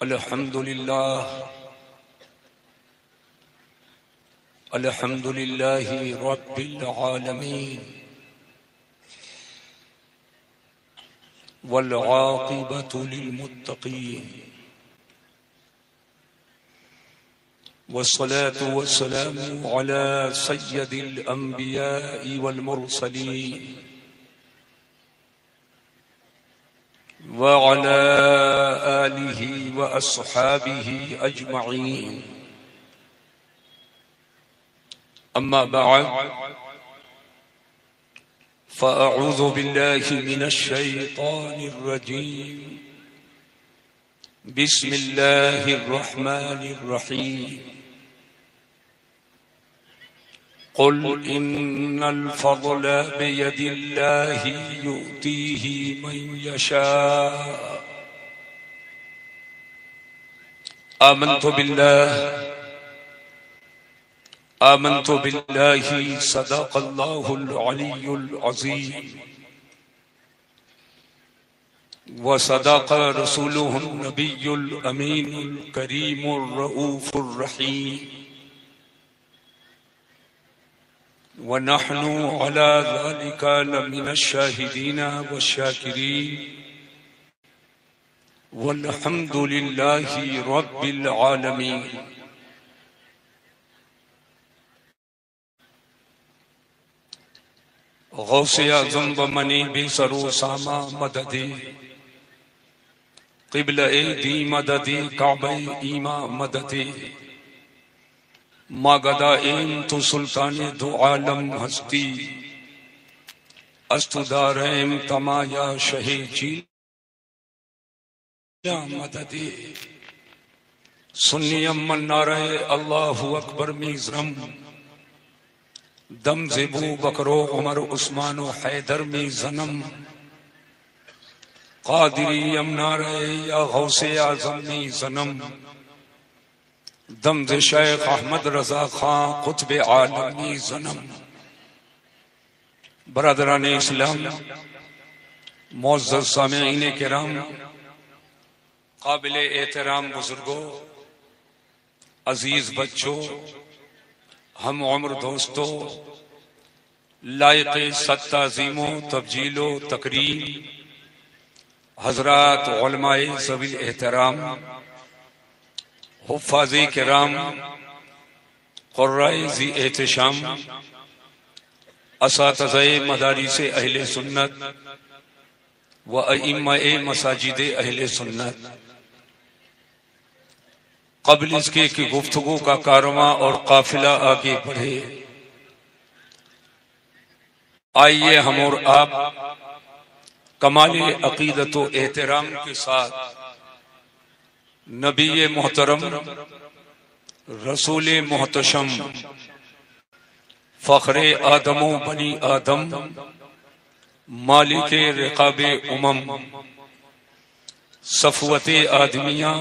الحمد لله رب العالمين والعاقبة للمتقين والصلاة والسلام على سيد الأنبياء والمرسلين وعلى آله وأصحابه أجمعين. أما بعد فأعوذ بالله من الشيطان الرجيم. بسم الله الرحمن الرحيم. قل إن الفضل بيد الله يؤتيه من يشاء. آمنت بالله صدق الله العلي العظيم وصدق رسوله النبي الأمين الكريم الرؤوف الرحيم ونحن على ذلك لمن الشاهدين والشاكرين والحمد لله رب العالمين. غوث اعظم و منی بے سرو ساما مددی قبلہ دی مددی کعبہ ایما مددی ماغدا ایم تو سلطان دو عالم ہستی استو داریم تمایا شہی چیلا مددی سنی امن نعرہ اللہ اکبر میزرم دم زبو بکرو عمر عثمان و حیدر میں زنم قادری امنارے یا غوث اعظم میں زنم دم ز شیخ احمد رضا خان قطب عالمی زنم. برادران اسلام، معزز سامعین کرام، قابل احترام بزرگوں، عزیز بچوں، ہم عمر دوستوں، لائق صد تعظیم و تبجیل و تکریم حضرات علماء ذوی الاحترام، حفاظ کرام، قرائے ذی احتشام، اساتذہ مدارس اہل سنت و ائمہ مساجد اہل سنت، قبل اس کے کہ گفتگو کا کارواں اور قافلہ آگے بڑھے، آئیے ہم اور آپ کمال عقیدت و احترام کے ساتھ نبی محترم، رسول محتشم، فخر آدم و بنی آدم، مالک رقاب امم، صفوت آدمیہ،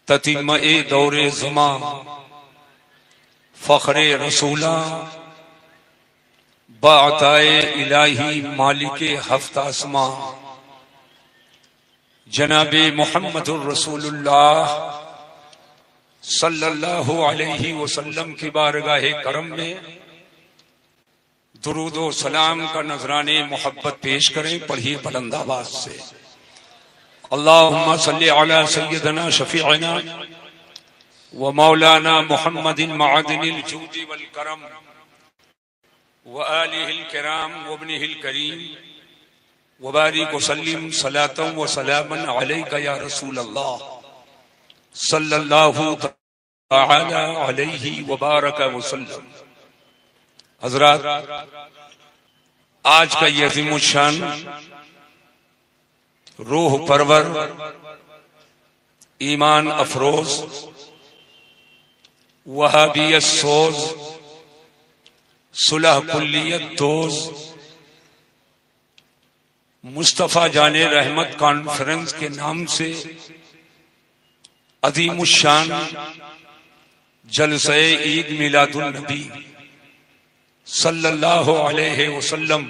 تتمہ دور زمان، فخر رسولہ، باعطائے الہی مالک ہفت آسمان، جناب محمد الرسول اللہ صلی اللہ علیہ وسلم کی بارگاہ کرم میں درود و سلام کا نذرانِ محبت پیش کریں. پڑھیے بلند آواز سے. اللہم صلی علی سیدنا شفیعنا و مولانا محمد معدن الجود والکرم وآلہ الکرام وابنہ الکریم وبارک وسلم صلاۃ و سلاما علیک یا رسول اللہ صلی اللہ تعالی علیہ وبارک وسلم. حضرات، آج کا یہ عظیم الشان، روح پرور، ایمان افروز، وہابیت سوز، صلح کلیت دوز، مصطفیٰ جان رحمت کانفرنس کے نام سے عظیم الشان جلسہ عید میلاد النبی صلی اللہ علیہ وسلم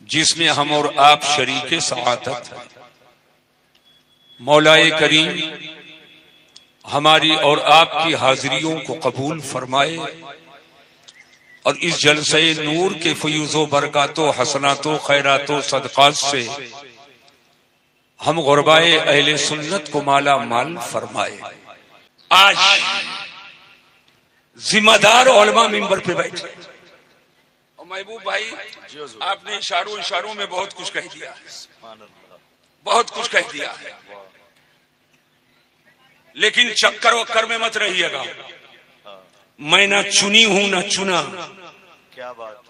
جس میں ہم اور آپ شریک سعادت ہیں. مولائے کریم ہماری اور آپ کی حاضریوں کو قبول فرمائے اور اس جلسے نور کے فیوز و برکات و حسنات و خیرات و صدقات سے ہم غربائے اہل سنت کو مالا مال فرمائے۔ آج ذمہ دار علماء منبر پہ بیٹھے اور محبوب بھائی آپ نے اشاروں میں بہت کچھ کہہ دیا ہے، بہت کچھ کہہ دیا ہے، لیکن چکر وکر میں مت رہیے گا۔ میں نہ چنی ہوں نہ چنا،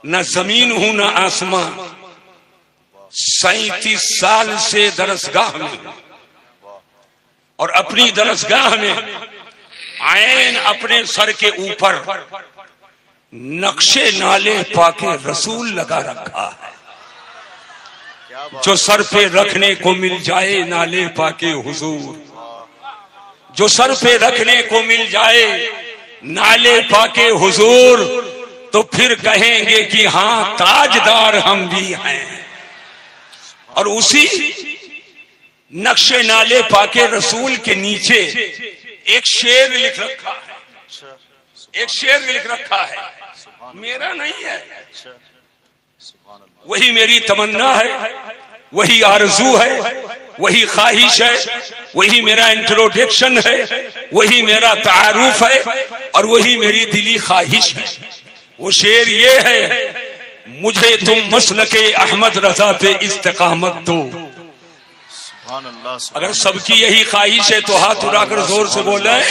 نہ زمین ہوں نہ آسمان، 37 سال سے درسگاہ میں اور اپنی درسگاہ میں عین اپنے سر کے اوپر نقشے نالے پاک رسول لگا رکھا ہے۔ جو سر پہ رکھنے کو مل جائے نالے پاک حضور، جو سر پہ رکھنے کو مل جائے نالے پاک حضور، تو پھر کہیں گے کہ ہاں تاجدار ہم بھی ہیں۔ اور اسی نقشے نالے پاک رسول کے نیچے ایک شعر لکھ رکھا ہے، ایک شعر لکھ رکھا ہے، میرا نہیں ہے، وہی میری تمنا ہے، وہی آرزو ہے، وہی خواہش ہے، وہی میرا انٹروڈکشن ہے، وہی میرا تعارف ہے، اور وہی میری دلی خواہش ہے۔ وہ شعر یہ ہے، مجھے تم مسلک احمد رضا پہ استقامت دو۔ اگر سب کی یہی خواہش ہے تو ہاتھ اٹھا کر زور سے بولیں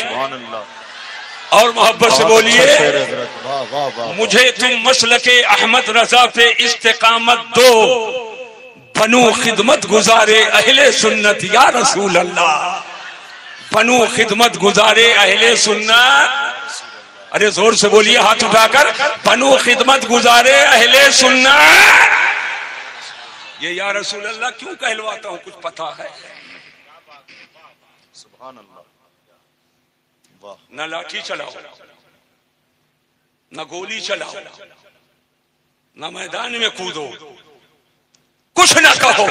اور محبت سے بولیے، مجھے تم مسلک احمد رضا پہ استقامت دو، بنو خدمت گزارے اہل سنت یا رسول اللہ، بنو خدمت گزارے اہل سنت، ارے زور سے بولیے ہاتھ اٹھا کر، بنو خدمت گزارے اہل سنت۔ یہ یا رسول اللہ کیوں کہلواتا ہوں کچھ پتا ہے؟ سبحان اللہ، نہ لاٹھی چلاؤ، نہ گولی چلاؤ، نہ میدان میں کودو، کچھ نہ کہو،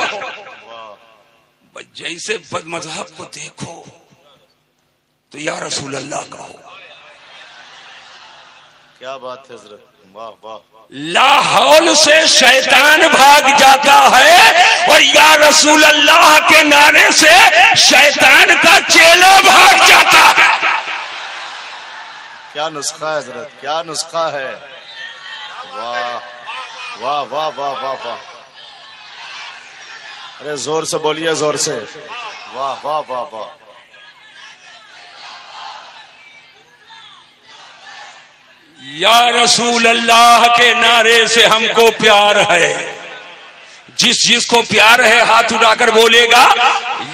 بس جیسے بد مذہب کو دیکھو تو یا رسول اللہ کہو۔ کیا بات ہے حضرت، واہ واہ۔ لا حول سے شیطان بھاگ جاتا ہے اور یا رسول اللہ کے نعرے سے شیطان کا چیلا بھاگ جاتا ہے۔ کیا نسخہ ہے حضرت، کیا نسخہ ہے، واہ واہ واہ واہ واہ واہ۔ ارے زور سے بولیے، زور سے، واہ واہ واہ واہ۔ یا رسول اللہ کے نعرے سے ہم کو پیار ہے، جس کو پیار ہے ہاتھ اٹھا کر بولے گا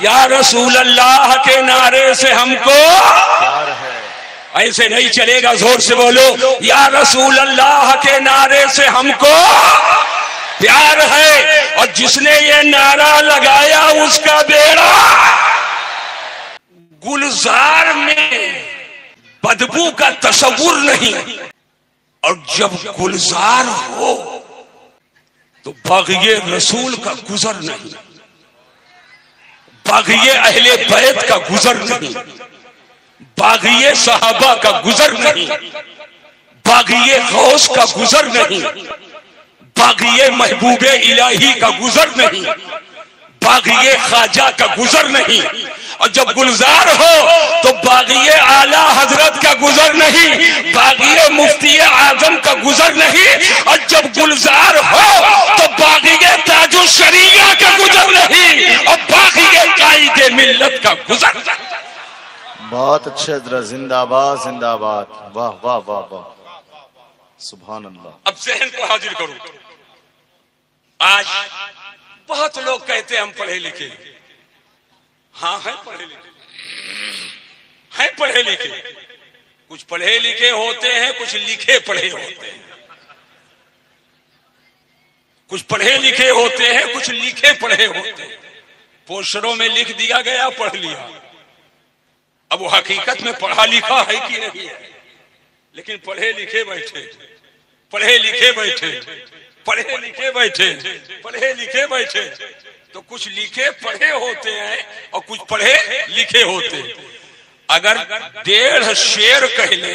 یا رسول اللہ کے نعرے سے ہم کو پیار ہے۔ ایسے نہیں چلے گا، زور سے بولو، یا رسول اللہ کے نعرے سے ہم کو پیار ہے، اور جس نے یہ نعرہ لگایا اس کا بیڑا گلزار میں بدبو کا تصور نہیں، اور جب گلزار ہو تو باغی رسول کا گزر نہیں، باغی اہل بیت کا گزر نہیں، باغی صحابہ کا گزر نہیں، باغی غوث کا گزر نہیں، باغی محبوب الہی کا گزر نہیں، باغی خواجہ کا گزر نہیں، اور جب گلزار ہو تو باغی اعلیٰ حضرت کا گزر نہیں، باغی مفتی اعظم کا گزر نہیں، اور جب گلزار ہو تو باغی تاج الشریعہ کا گزر نہیں، اور باغی قائد ملت کا گزر نہیں۔ بہت اچھے حضرت، زندہ باد زندہ باد، واہ واہ واہ واہ، سبحان اللہ۔ اب ذہن کو حاضر کرو، آج بہت لوگ کہتے ہیں ہم پڑھے لکھے، ہاں ہیں پڑھے لکھے، ہیں پڑھے لکھے، کچھ پڑھے لکھے ہوتے ہیں، کچھ لکھے پڑھے ہوتے ہیں، کچھ پڑھے لکھے ہوتے ہیں، کچھ لکھے پڑھے ہوتے ہیں، پوسٹروں میں لکھ دیا گیا پڑھ لیا، اب وہ حقیقت میں پڑھا لکھا ہے کہ نہیں ہے، لیکن پڑھے لکھے بیٹھے، پڑھے لکھے بیٹھے، پڑھے لکھے بیٹھے، پڑھے لکھے بیٹھے، تو کچھ لکھے پڑھے ہوتے ہیں اور کچھ پڑھے لکھے ہوتے ہیں. اگر 1.5 شعر کہہ لے،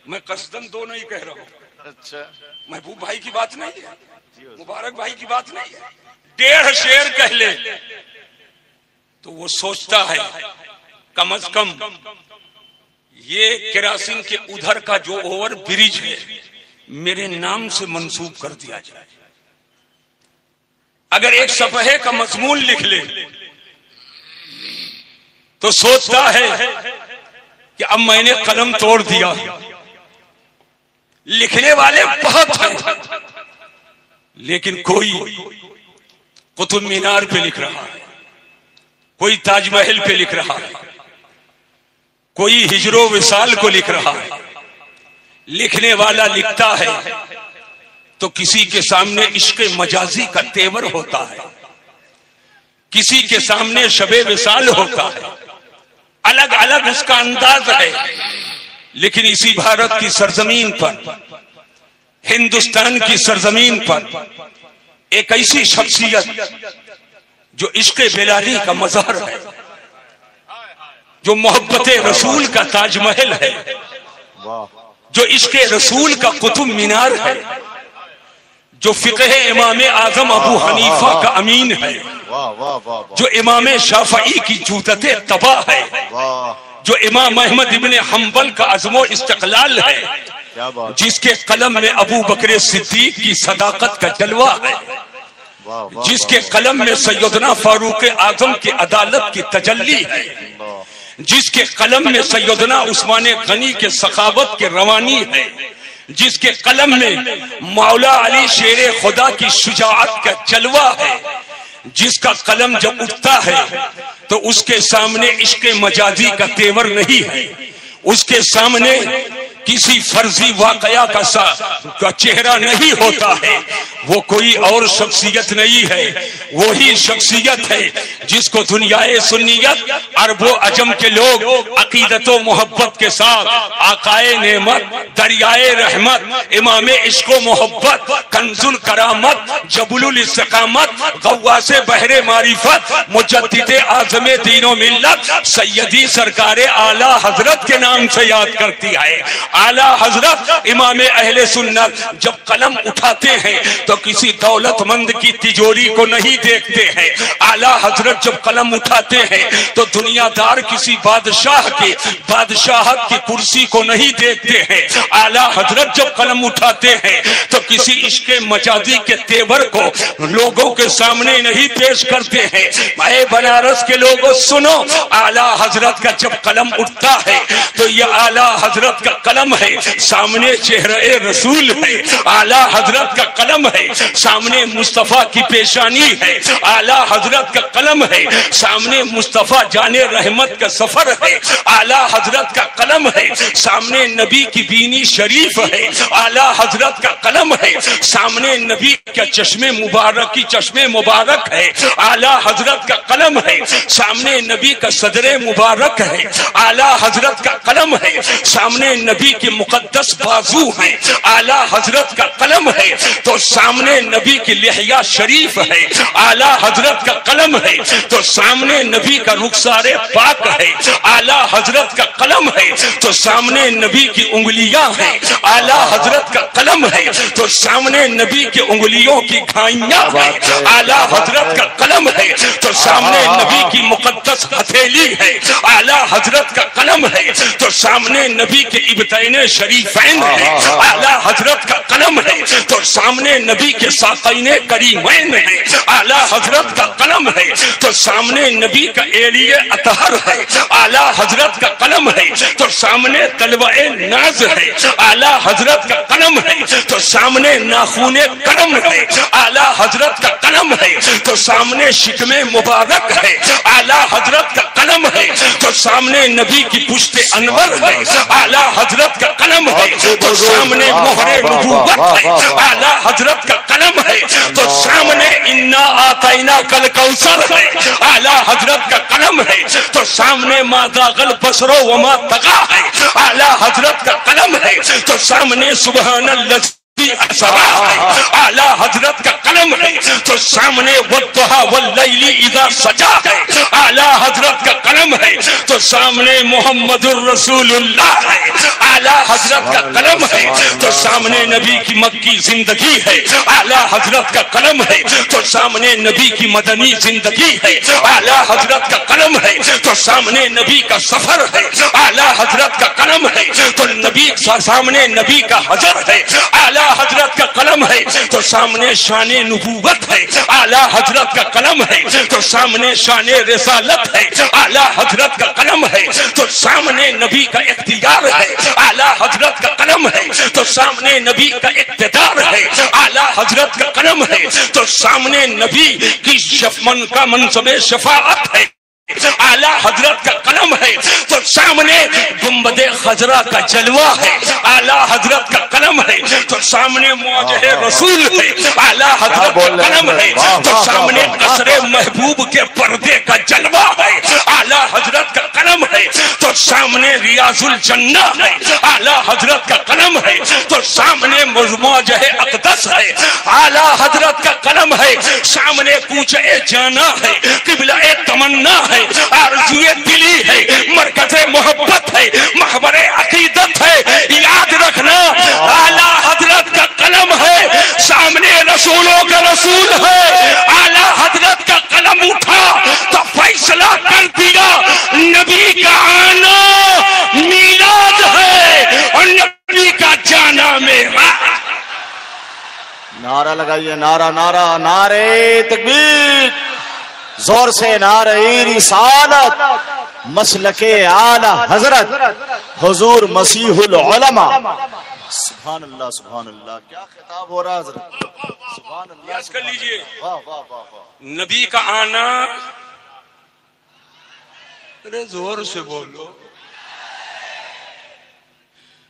میں قصدن 2 نہیں کہہ رہا ہوں، اچھا محبوب بھائی کی بات نہیں ہے، مبارک بھائی کی بات نہیں ہے، 1.5 شعر کہہ لے تو وہ سوچتا ہے کم از کم یہ کراسن کے ادھر کا جو اوور برج ہے میرے نام سے منسوب کر دیا جائے. اگر ایک صفحے کا مضمون لکھ لے تو سوچتا ہے کہ اب میں نے قلم توڑ دیا. لکھنے والے بہت ہیں لیکن کوئی قطب مینار پہ لکھ رہا ہے، کوئی تاج محل پہ لکھ رہا ہے، کوئی ہجر و وصال کو لکھ رہا ہے. لکھنے والا لکھتا ہے تو کسی کے سامنے عشق مجازی کا تیور ہوتا ہے، کسی کے سامنے شب وصال ہوتا ہے، الگ الگ اس کا انداز ہے. لیکن اسی بھارت کی سرزمین پر، ہندوستان کی سرزمین پر ایک ایسی شخصیت جو عشق بلالی کا مظہر ہے، جو محبت رسول کا تاج محل ہے، جو عشق رسول کا قطب مینار ہے، جو فقہ امام اعظم ابو حنیفہ کا امین ہے، جو امام شافعی کی جودت تباہ ہے، جو امام احمد ابن حنبل کا عزم و استقلال ہے، جس کے قلم میں ابو بکر صدیق کی صداقت کا جلوہ ہے، جس کے قلم میں سیدنا فاروق اعظم کی عدالت کی تجلی ہے، جس کے قلم میں سیدنا عثمان غنی کے سخاوت کے روانی ہے، جس کے قلم میں مولا علی شیر خدا کی شجاعت کا جلوہ ہے، جس کا قلم جب اٹھتا ہے تو اس کے سامنے عشق مجازی کا تیور نہیں ہے، اس کے سامنے کسی فرضی واقعہ کا چہرہ نہیں ہوتا ہے. وہ کوئی اور شخصیت نہیں ہے، وہی شخصیت ہے جس کو دنیائے سنیت عرب و عجم کے لوگ عقیدت و محبت کے ساتھ آقائے نعمت، دریائے رحمت، امام عشق و محبت، کنز الکرامت، جبل الاستقامت، غواث بحر معرفت، مجدد اعظم دین و ملت سیدی سرکار اعلی حضرت کے نام سے یاد کرتی ہے. اعلی حضرت امام اہل سنت جب قلم اٹھاتے ہیں تو کسی دولت مند کی تجوری کو نہیں دیکھتے ہیں. اعلی حضرت جب قلم اٹھاتے ہیں تو دنیا دار کسی بادشاہ کی بادشاہت کی کرسی کو نہیں دیکھتے ہیں. اعلی حضرت جب قلم اٹھاتے ہیں تو کسی عشق مجازی کے تیور کو لوگوں کے سامنے نہیں پیش کرتے ہیں. اے بنارس کے لوگوں سنو، اعلی حضرت کا جب قلم اٹھتا ہے تو یہ اعلی حضرت کا قلم ہے، سامنے چہرہ رسول ہے. اعلی حضرت کا قلم ہے، سامنے مصطفیٰ کی پیشانی ہے. اعلی حضرت کا قلم ہے، سامنے مصطفیٰ جان رحمت کا سفر ہے. اعلی حضرت کا قلم ہے، سامنے نبی کی بینی شریف ہے. اعلی حضرت کا قلم ہے، سامنے نبی کا چشم مبارک ہے. اعلی حضرت کا قلم ہے، سامنے نبی کا صدر مبارک ہے. اعلی حضرت کا قلم ہے، سامنے نبی کے مقدس بازو ہیں. اعلی حضرت کا قلم ہے تو سامنے نبی کی لحیہ شریف ہے. اعلی حضرت کا قلم ہے تو سامنے نبی کا رخسار پاک ہے. اعلی حضرت کا قلم ہے تو سامنے نبی کی انگلیاں ہیں. اعلی حضرت کا قلم ہے تو سامنے نبی کی انگلیوں کی گھائیاں ہیں. اعلی حضرت کا قلم ہے تو سامنے نبی کی مقدس ہتھیلی ہے. اعلی حضرت کا قلم ہے تو سامنے نبی کے ابطین شریفین ہیں. اعلی حضرت کا قلم ہے تو سامنے نبی کے ساقین کریمین ہیں. اعلی حضرت کا قلم ہے تو سامنے نبی کا ایڑی اطہر ہے. اعلی حضرت کا قلم ہے تو سامنے تلوہ ناز ہے. اعلی حضرت کا قلم ہے تو سامنے ناخون کرم ہے. اعلی حضرت کا قلم ہے تو سامنے شکم مبارک ہے. اعلی حضرت کا قلم ہے تو سامنے نبی کی پشت انور ہے. اعلی حضرت کا قلم ہے تو سامنے مہر نبوت ہے. اعلی حضرت کا قلم ہے تو سامنے انا آتینا کل کوثر ہے. اعلی حضرت کا قلم ہے تو سامنے ما ذاق البصر وما طغى ہے. اعلی حضرت کا قلم ہے تو سامنے سبحان اللہ نبی اسرا ہے، اعلیٰ حضرت کا قلم ہے تو سامنے والضحیٰ واللیل اذا سجا ہے، اعلیٰ حضرت کا قلم ہے تو سامنے محمد الرسول اللہ ہے، اعلیٰ حضرت کا قلم ہے تو سامنے نبی کی مکی زندگی ہے، اعلیٰ حضرت کا قلم ہے تو سامنے نبی کی مدنی زندگی ہے، اعلیٰ حضرت کا قلم ہے تو سامنے نبی کا سفر ہے، اعلیٰ حضرت کا قلم ہے تو نبی سامنے نبی کا حجر ہے، اعلیٰ حضرت کا قلم ہے تو سامنے شان نبوت ہے، اعلیٰ حضرت کا قلم ہے تو سامنے شان رسالت ہے، اعلیٰ حضرت کا قلم ہے تو سامنے نبی کا اختیار ہے، اعلیٰ حضرت کا قلم ہے تو سامنے نبی کا اقتدار ہے، اعلیٰ حضرت کا قلم ہے تو سامنے نبی کی من کا منصب شفاعت ہے، اعلیٰ حضرت کا قلم ہے تو سامنے گنبد خضرا کا جلوہ ہے، اعلیٰ حضرت کا قلم ہے تو سامنے مواجہ رسول ہے، اعلیٰ حضرت کا قلم ہے تو سامنے قصر محبوب کے پردے کا جلوہ ہے، اعلیٰ حضرت کا قلم ہے تو سامنے ریاض الجنہ ہے، اعلیٰ حضرت کا قلم ہے تو سامنے مواجہ اقدس ہے، اعلیٰ حضرت کا قلم ہے سامنے کوچہ جانا ہے، قبلہ تمنا ہے، آرزوئے دلی ہے، مرکز محبت ہے، محور عقیدت ہے، یاد رکھنا اعلیٰ حضرت کا قلم ہے سامنے رسولوں کا رسول ہے، اعلیٰ حضرت کا قلم اٹھا تو فیصلہ کر دیا نبی کا آنا میلاد ہے اور نبی کا جانا میرا۔ نعرہ لگائیے، نعرہ نعرہ نعرے تکبیر، زور سے نعرہ رسالت، مسلک اعلی حضرت حضور مسیح العلماء۔ سبحان اللہ سبحان اللہ، کیا خطاب ہو رہا حضرت، سبحان اللہ۔ یاد کر لیجئے واہ واہ واہ واہ، نبی کا آنا، ارے زور سے بولو،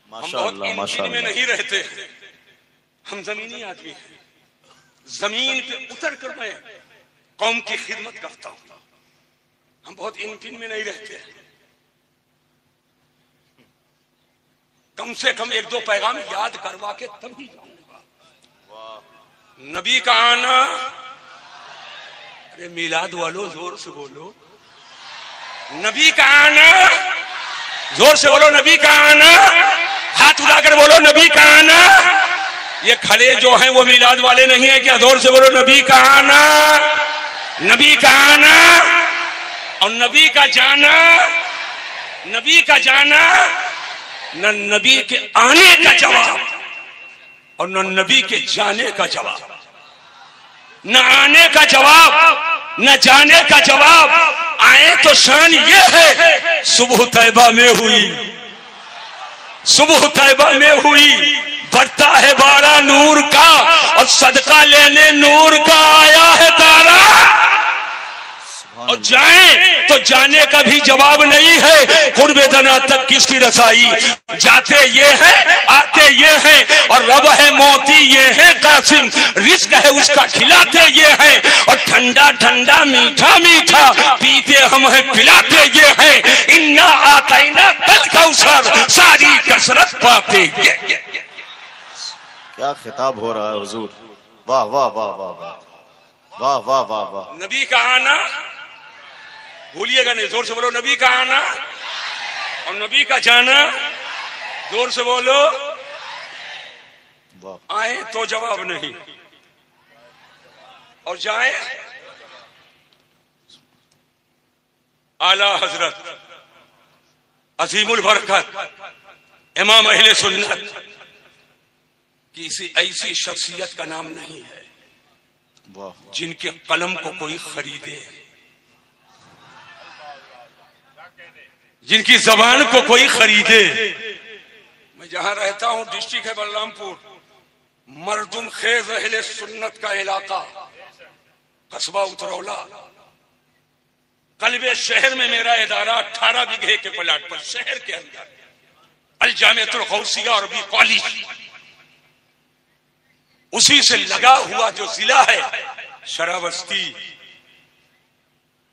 ہم ماشاء بہت اللہ ماشاء ان میں اللہ۔ نہیں رہتے، ہم زمینی آدمی ہیں، زمین پہ اتر کر میں قوم کی خدمت کرتا ہوں، ہم بہت ان میں نہیں رہتے، کم سے کم ایک دو پیغام یاد کروا کے تب ہی جاؤں گا۔ نبی کا آنا، ارے میلاد والو زور سے بولو، نبی کا آنا، زور سے بولو نبی کا آنا، ہاتھ اٹھا کر بولو نبی کا آنا۔ یہ کھڑے جو ہیں وہ میلاد والے نہیں ہیں کیا؟ زور سے بولو نبی کا آنا، نبی کا آنا اور نبی کا جانا، نبی کا جانا، نہ نبی کے آنے کا جواب اور نہ نبی کے جانے کا جواب، نہ آنے کا جواب نہ جانے کا جواب۔ آئے تو شان یہ ہے صبح طیبہ میں ہوئی، صبح طیبہ میں ہوئی، بڑھتا ہے بارہ نور کا اور صدقہ لینے نور کا آیا ہے تارا، اور جائیں تو جانے کا بھی جواب نہیں ہے، قرب دنا تک کس کی رسائی، جاتے یہ ہیں آتے یہ ہیں اور رب ہے موتی یہ ہے قاسم، رزق ہے اس کا کھلاتے یہ ہیں اور ٹھنڈا ٹھنڈا میٹھا میٹھا پیتے ہم ہیں پلاتے یہ ہیں، انا آتینا کل کوثر ساری کثرت پاتے یہ۔ کیا خطاب ہو رہا ہے حضور، واہ واہ واہ واہ واہ واہ واہ واہ واہ۔ نبی کا آنا بھولیے گا نہیں، زور سے بولو نبی کا آنا اور نبی کا جانا، زور سے بولو۔ آئیں تو جواب نہیں اور جائیں، اعلیٰ حضرت عظیم البرکت امام اہل سنت کسی ایسی شخصیت کا نام نہیں ہے جن کے قلم کو کوئی خریدے، جن کی زبان کو کوئی خریدے۔ میں جہاں رہتا ہوں ڈسٹرکٹ ہے بلرام پور، مردم خیز اہل سنت کا علاقہ، قصبہ اترولہ، قلب شہر میں میرا ادارہ 18 بیگھے کے پلاٹ پر شہر کے اندر، الجامعۃ الغوثیہ اور بھی کالج، اسی سے لگا ہوا جو ضلع ہے شراوستی،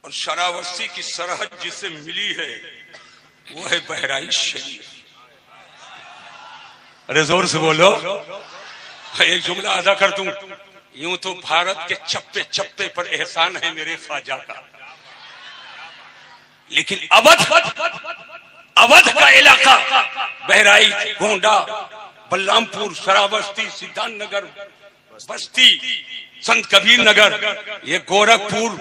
اور شراوستی کی سرحد جس سے ملی ہے وہ ہے بہرائچ شریف۔ ارے زور سے بولو، ایک جملہ ادا کر دوں، یوں تو بھارت کے چپے چپے پر احسان ہے میرے خواجہ کا، لیکن اودھ کا علاقہ، بہرائچ، گونڈا، بلرام پور، شراوستی، سدھان نگر، بستی، سنت کبیر نگر، یہ گورکھپور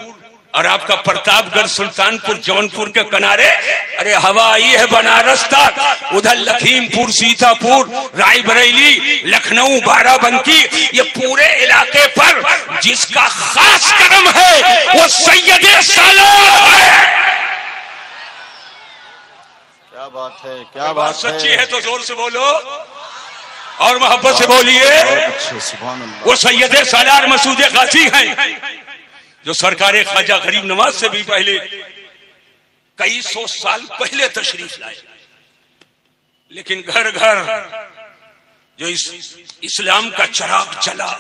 اور آپ کا پرتاپ گڑھ، سلطان پور، جون پور کے کنارے، ارے ہوا آئی ہے بنارس تک، ادھر لکھیم پور، سیتا پور، رائے بریلی، لکھنؤ، بارہ بنکی، یہ پورے علاقے پر جس کا خاص کرم ہے وہ سید سالار ہے۔ کیا بات ہے، کیا بات ہے، سچی ہے تو زور سے بولو اور محبت سے بولیے۔ وہ سید سالار مسعود قاضی ہیں جو سرکار خواجہ غریب نواز سے بھی پہلے کئی سو سال پہلے تشریف لائے، لیکن گھر گھر جو اسلام کا چراغ چلا،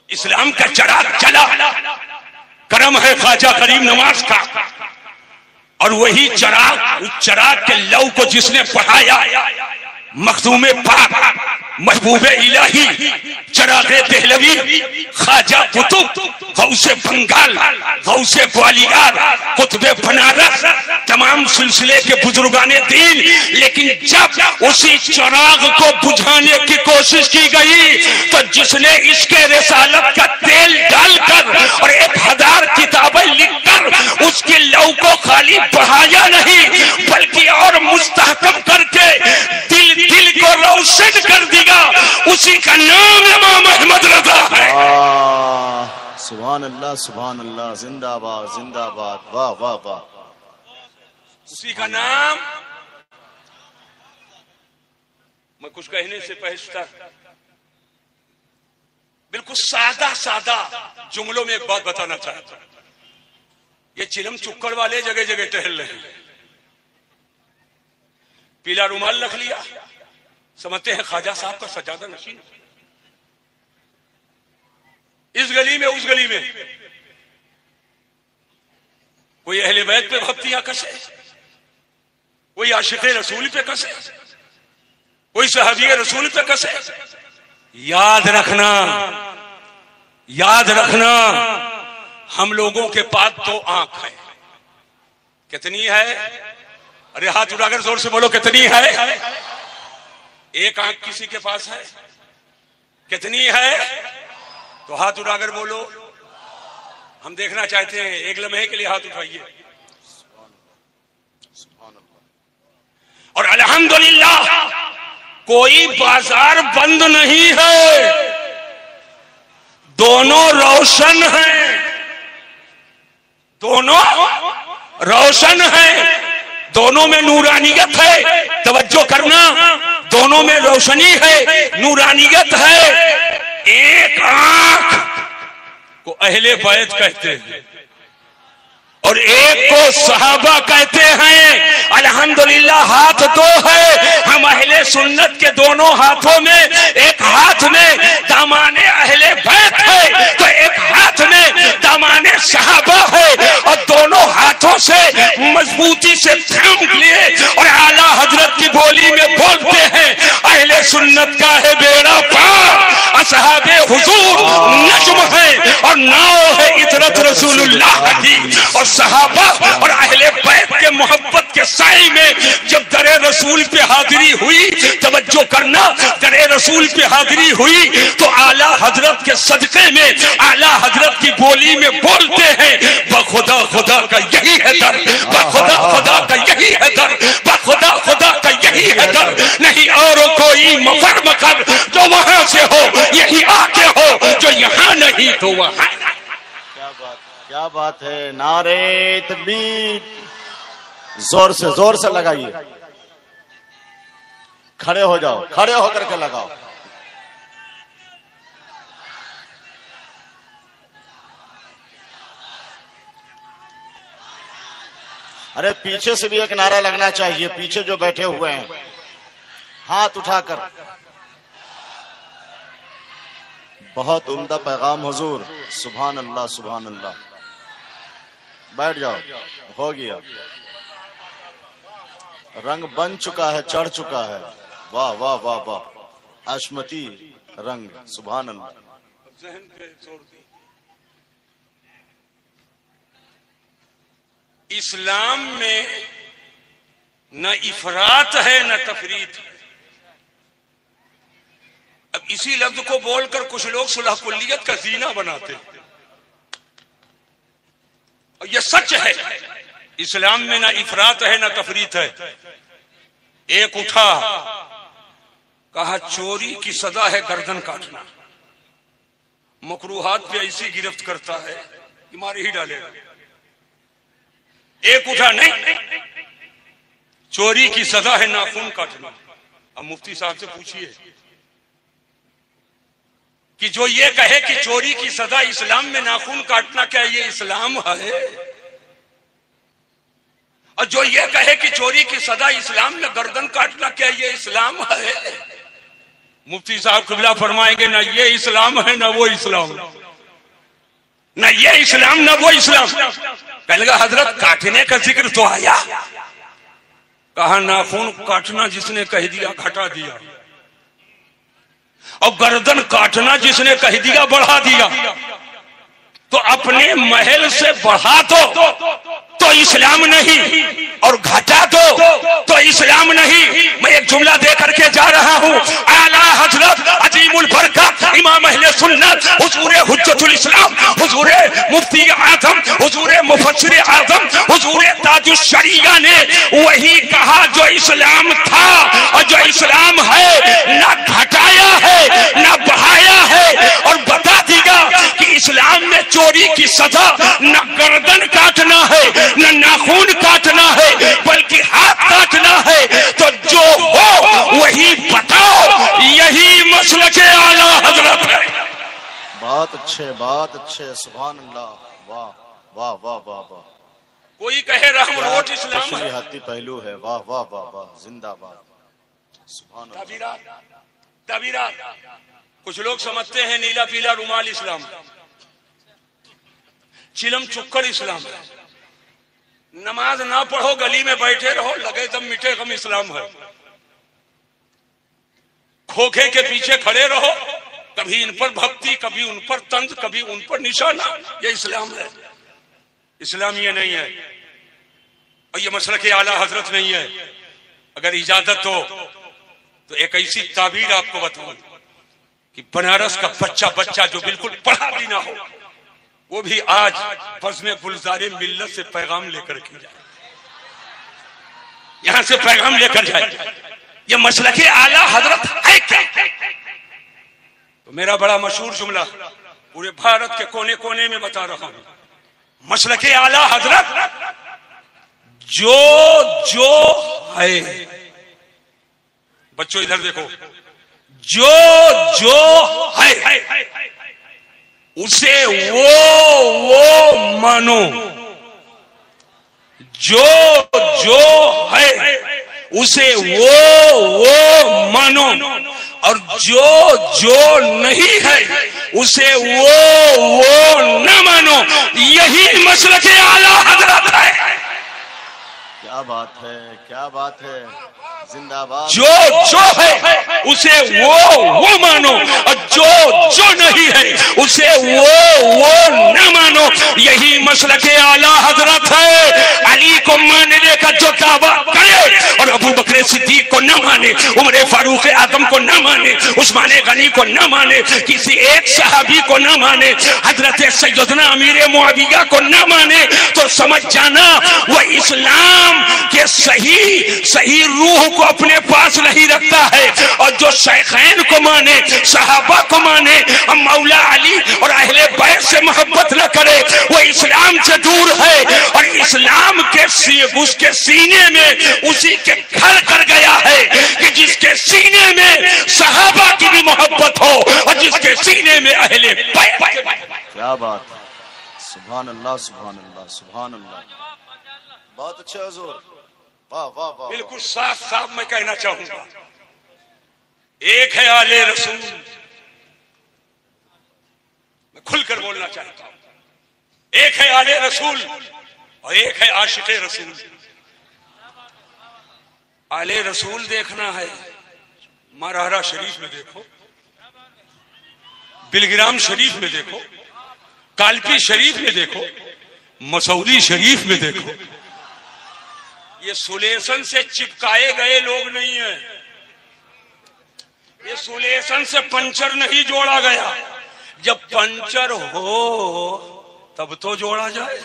اسلام کا چراغ چلا، کرم ہے خواجہ غریب نواز کا، اور وہی چراغ، اس چراغ کے لو کو جس نے پڑھایا، مخدوم پاک، محبوب الہی، چراغ دہلوی، خواجہ قطب، غوث بنگال، غوث گوالیار، قطب بنارس، تمام سلسلے کے بزرگان دین، لیکن جب اسی چراغ کو بجھانے کی کوشش کی گئی تو جس نے اس کے رسالت کا تیل ڈال کر اور 1000 کتابیں لکھ کر اس کے لو کو خالی بڑھایا نہیں بلکہ اور مستحکم کر کے دل کو روشن کر دیا، اسی کا نام امام احمد رضا ہے۔ سبحان اللہ، سبحان اللہ، زندہ آباد، زندہ آباد، واہ واہ واہ، اسی کا نام۔ میں کچھ کہنے سے پہلے بالکل سادہ جملوں میں ایک بات بتانا چاہتا ہوں۔ یہ چلم چکر والے جگہ جگہ ٹہل رہے ہیں، پیلا رومال رکھ لیا، سمجھتے ہیں خواجہ صاحب کا سجادہ نشین، اس گلی میں اس گلی میں کوئی اہل بیت پہ بھکتیاں کسے، کوئی عاشق رسول پہ کسے، کوئی صحابی رسول پہ کسے۔ یاد رکھنا ہم لوگوں کے پاس 2 آنکھ ہے۔ کتنی ہے؟ ارے ہاتھ اٹھا کر زور سے بولو، کتنی ہے؟ ایک آنکھ کسی کے پاس ہے؟ کتنی ہے؟ تو ہاتھ اٹھا کر بولو، ہم دیکھنا چاہتے ہیں، ایک لمحے کے لیے ہاتھ اٹھائیے۔ اور الحمدللہ کوئی بازار بند نہیں ہے، دونوں روشن ہیں، دونوں روشن ہیں، دونوں میں نورانیت ہے۔ توجہ کرنا، دونوں میں روشنی ہے، نورانیت ہے۔ ایک آنکھ کو اہل بیت کہتے ہیں اور ایک کو صحابہ کہتے ہیں۔ الحمدللہ ہاتھ 2 ہے، ہم اہل سنت کے دونوں ہاتھوں میں، ایک ہاتھ میں دامان اہل بیت ہے تو ایک ہاتھ میں دامان صحابہ ہے، اور دونوں ہاتھوں سے مضبوطی سے تھام لیے اور اعلیٰ حضرت کی بولی میں بولتے ہیں، اہل سنت کا ہے بیڑا پار، اصحاب حضور نجم ہے اور ناؤ ہے عطرت رسول اللہ کی۔ اور صحابہ اور اہل بیت کے محبت کے سائے میں جب در رسول پہ حاضری ہوئی، توجہ کرنا، در رسول پہ حاضری ہوئی تو اعلیٰ حضرت کے صدقے میں اعلیٰ حضرت کی بولی میں بولتے ہیں، بخدا خدا کا یہی ہے در، بخدا خدا کا یہی ہے در، بخدا خدا کا یہی ہے در، نہیں اور کوئی مفر مکر جو وہاں سے ہو، یہی آتے ہو جو یہاں نہیں تو وہاں۔ کیا بات ہے، نعرہ تکبیر، زور سے لگائیے، کھڑے ہو جاؤ، کھڑے ہو کر کے لگاؤ۔ ارے پیچھے سے بھی ایک نعرہ لگنا چاہیے، پیچھے جو بیٹھے ہوئے ہیں ہاتھ اٹھا کر۔ بہت عمدہ پیغام حضور، سبحان اللہ، سبحان اللہ۔ بیٹھ جاؤ، ہو گیا، رنگ بن چکا ہے، چڑھ چکا ہے، واہ واہ واہ واہ، عصمتی رنگ، سبحان اللہ. ذہن پہ زور دی. اسلام میں نہ افراط ہے نہ تفریط ہے. اب اسی لفظ کو بول کر کچھ لوگ صلح کلیت کا زینہ بناتے ہیں، اور یہ سچ ہے. اسلام میں نہ افراط ہے نہ تفریط ہے. ایک اٹھا کہا چوری کی سزا ہے گردن کاٹنا. مکروہات پہ ایسی گرفت کرتا ہے کہ مار ہی ڈالے گا. ایک اٹھا نہیں، چوری کی سزا ہے ناخن کاٹنا. اب مفتی صاحب سے پوچھئے کہ جو یہ کہے کہ چوری کی سزا اسلام میں ناخن کاٹنا، کیا یہ اسلام ہے؟ اور جو یہ کہے کہ چوری کی سزا اسلام میں گردن کاٹنا، کیا یہ اسلام ہے؟ مفتی صاحب قبلہ فرمائیں گے نہ یہ اسلام ہے نہ وہ اسلام، نہ یہ اسلام نہ وہ اسلام. کہنے لگا حضرت کاٹنے کا ذکر تو آیا. کہا ناخن کاٹنا جس نے کہہ دیا گھٹا دیا، اور گردن کاٹنا جس نے کہہ دیا بڑھا دیا. تو اپنے محل سے بڑھا تو اسلام نہیں، اور گھٹا تو اسلام نہیں. میں ایک جملہ دے کر کے جا رہا ہوں. اعلیٰ حضرت عظیم البرکت امام اہل سنت حضور حجت الاسلام، حضور مفتی اعظم، حضور مفسر اعظم، حضور تاج الشریعہ نے وہی کہا جو اسلام تھا اور جو اسلام ہے، نہ گھٹایا ہے نہ بڑھایا ہے. اور بتا دیا کہ اسلام میں چوری کی سزا نہ گردن کاٹنا ہے نہ ناخن کاٹنا ہے بلکہ ہاتھ کاٹنا ہے. تو جو ہو وہی بتاؤ، یہی مسلک اعلیٰ حضرت ہے. بات اچھے، سبحان اللہ. واہ واہ واہ واہ واہ. کوئی کہے رحم روٹ اسلام ہے، تشریحاتی پہلو ہے. واہ واہ واہ واہ، زندہ باد، سبحان اللہ. تعبیرات کچھ لوگ سمجھتے ہیں نیلا پیلا رومال اسلام، چلم چکر اسلام ہے. نماز نہ پڑھو گلی میں بیٹھے رہو لگے دم مٹے غم اسلام ہے. کھوکھے کے پیچھے کھڑے رہو، کبھی ان پر بھکتی کبھی ان پر طنز کبھی ان پر نشانہ، یہ اسلام ہے. اسلام یہ نہیں ہے، اور یہ مسلک اعلیٰ حضرت نہیں ہے. اگر اجازت ہو تو ایک ایسی تعبیر آپ کو بتاؤں کہ بنارس کا بچہ جو بالکل پڑھا بھی نہ ہو، وہ بھی آج بزم گلزار ملت سے پیغام لے کر کے جائے، یہاں سے پیغام لے کر جائے. یہ مسلک اعلیٰ حضرت ہے کیا؟ تو میرا بڑا مشہور جملہ پورے بھارت کے کونے کونے میں بتا رہا ہوں. مسلک اعلیٰ حضرت جو ہے، بچوں ادھر دیکھو، جو ہے اسے وہ مانو. جو ہے اسے وہ مانو، اور جو نہیں ہے اسے وہ نہ مانو. یہی مسلک اعلیٰ حضرت ہے. کیا بات ہے، زندہ باد. جو ہے اسے وہ مانو، اور جو نہیں ہے اسے وہ نہ مانو. یہی مسلک اعلیٰ حضرت ہے. علی کو ماننے کا جو دعویٰ کرے اور ابو بکر صدیق کو نہ مانے، عمر فاروق اعظم کو نہ مانے، عثمان غنی کو نہ مانے، کسی ایک صحابی کو نہ مانے، حضرت سیدنا امیر معاویہ کو نہ مانے، تو سمجھ جانا وہ اسلام کہ صحیح روح کو اپنے پاس نہیں رکھتا ہے. اور جو شیخین کو مانے، صحابہ کو مانے، اور مولا علی اور اہل بیت سے محبت نہ کرے، وہ اسلام سے دور ہے. اور اسلام کے اس کے سینے میں اسی کے گھر کر گیا ہے کہ جس کے سینے میں صحابہ کی بھی محبت ہو اور جس کے سینے میں اہل بیت. کیا بات، سبحان اللہ سبحان اللہ سبحان اللہ. بہت اچھا حضور. واہ واہ واہ. بالکل صاف میں کہنا چاہوں گا، ایک ہے آل رسول، میں کھل کر بولنا چاہتا ہوں. ایک ہے آل رسول اور ایک ہے عاشق رسول. آل رسول دیکھنا ہے مارہرا شریف میں دیکھو، بلگرام شریف میں دیکھو، کالپی شریف میں دیکھو، مسعودی شریف میں دیکھو، یہ سولیسن سے چپکائے گئے لوگ نہیں ہیں، یہ سولیسن سے پنچر نہیں جوڑا گیا، جب پنچر ہو تب تو جوڑا جائے،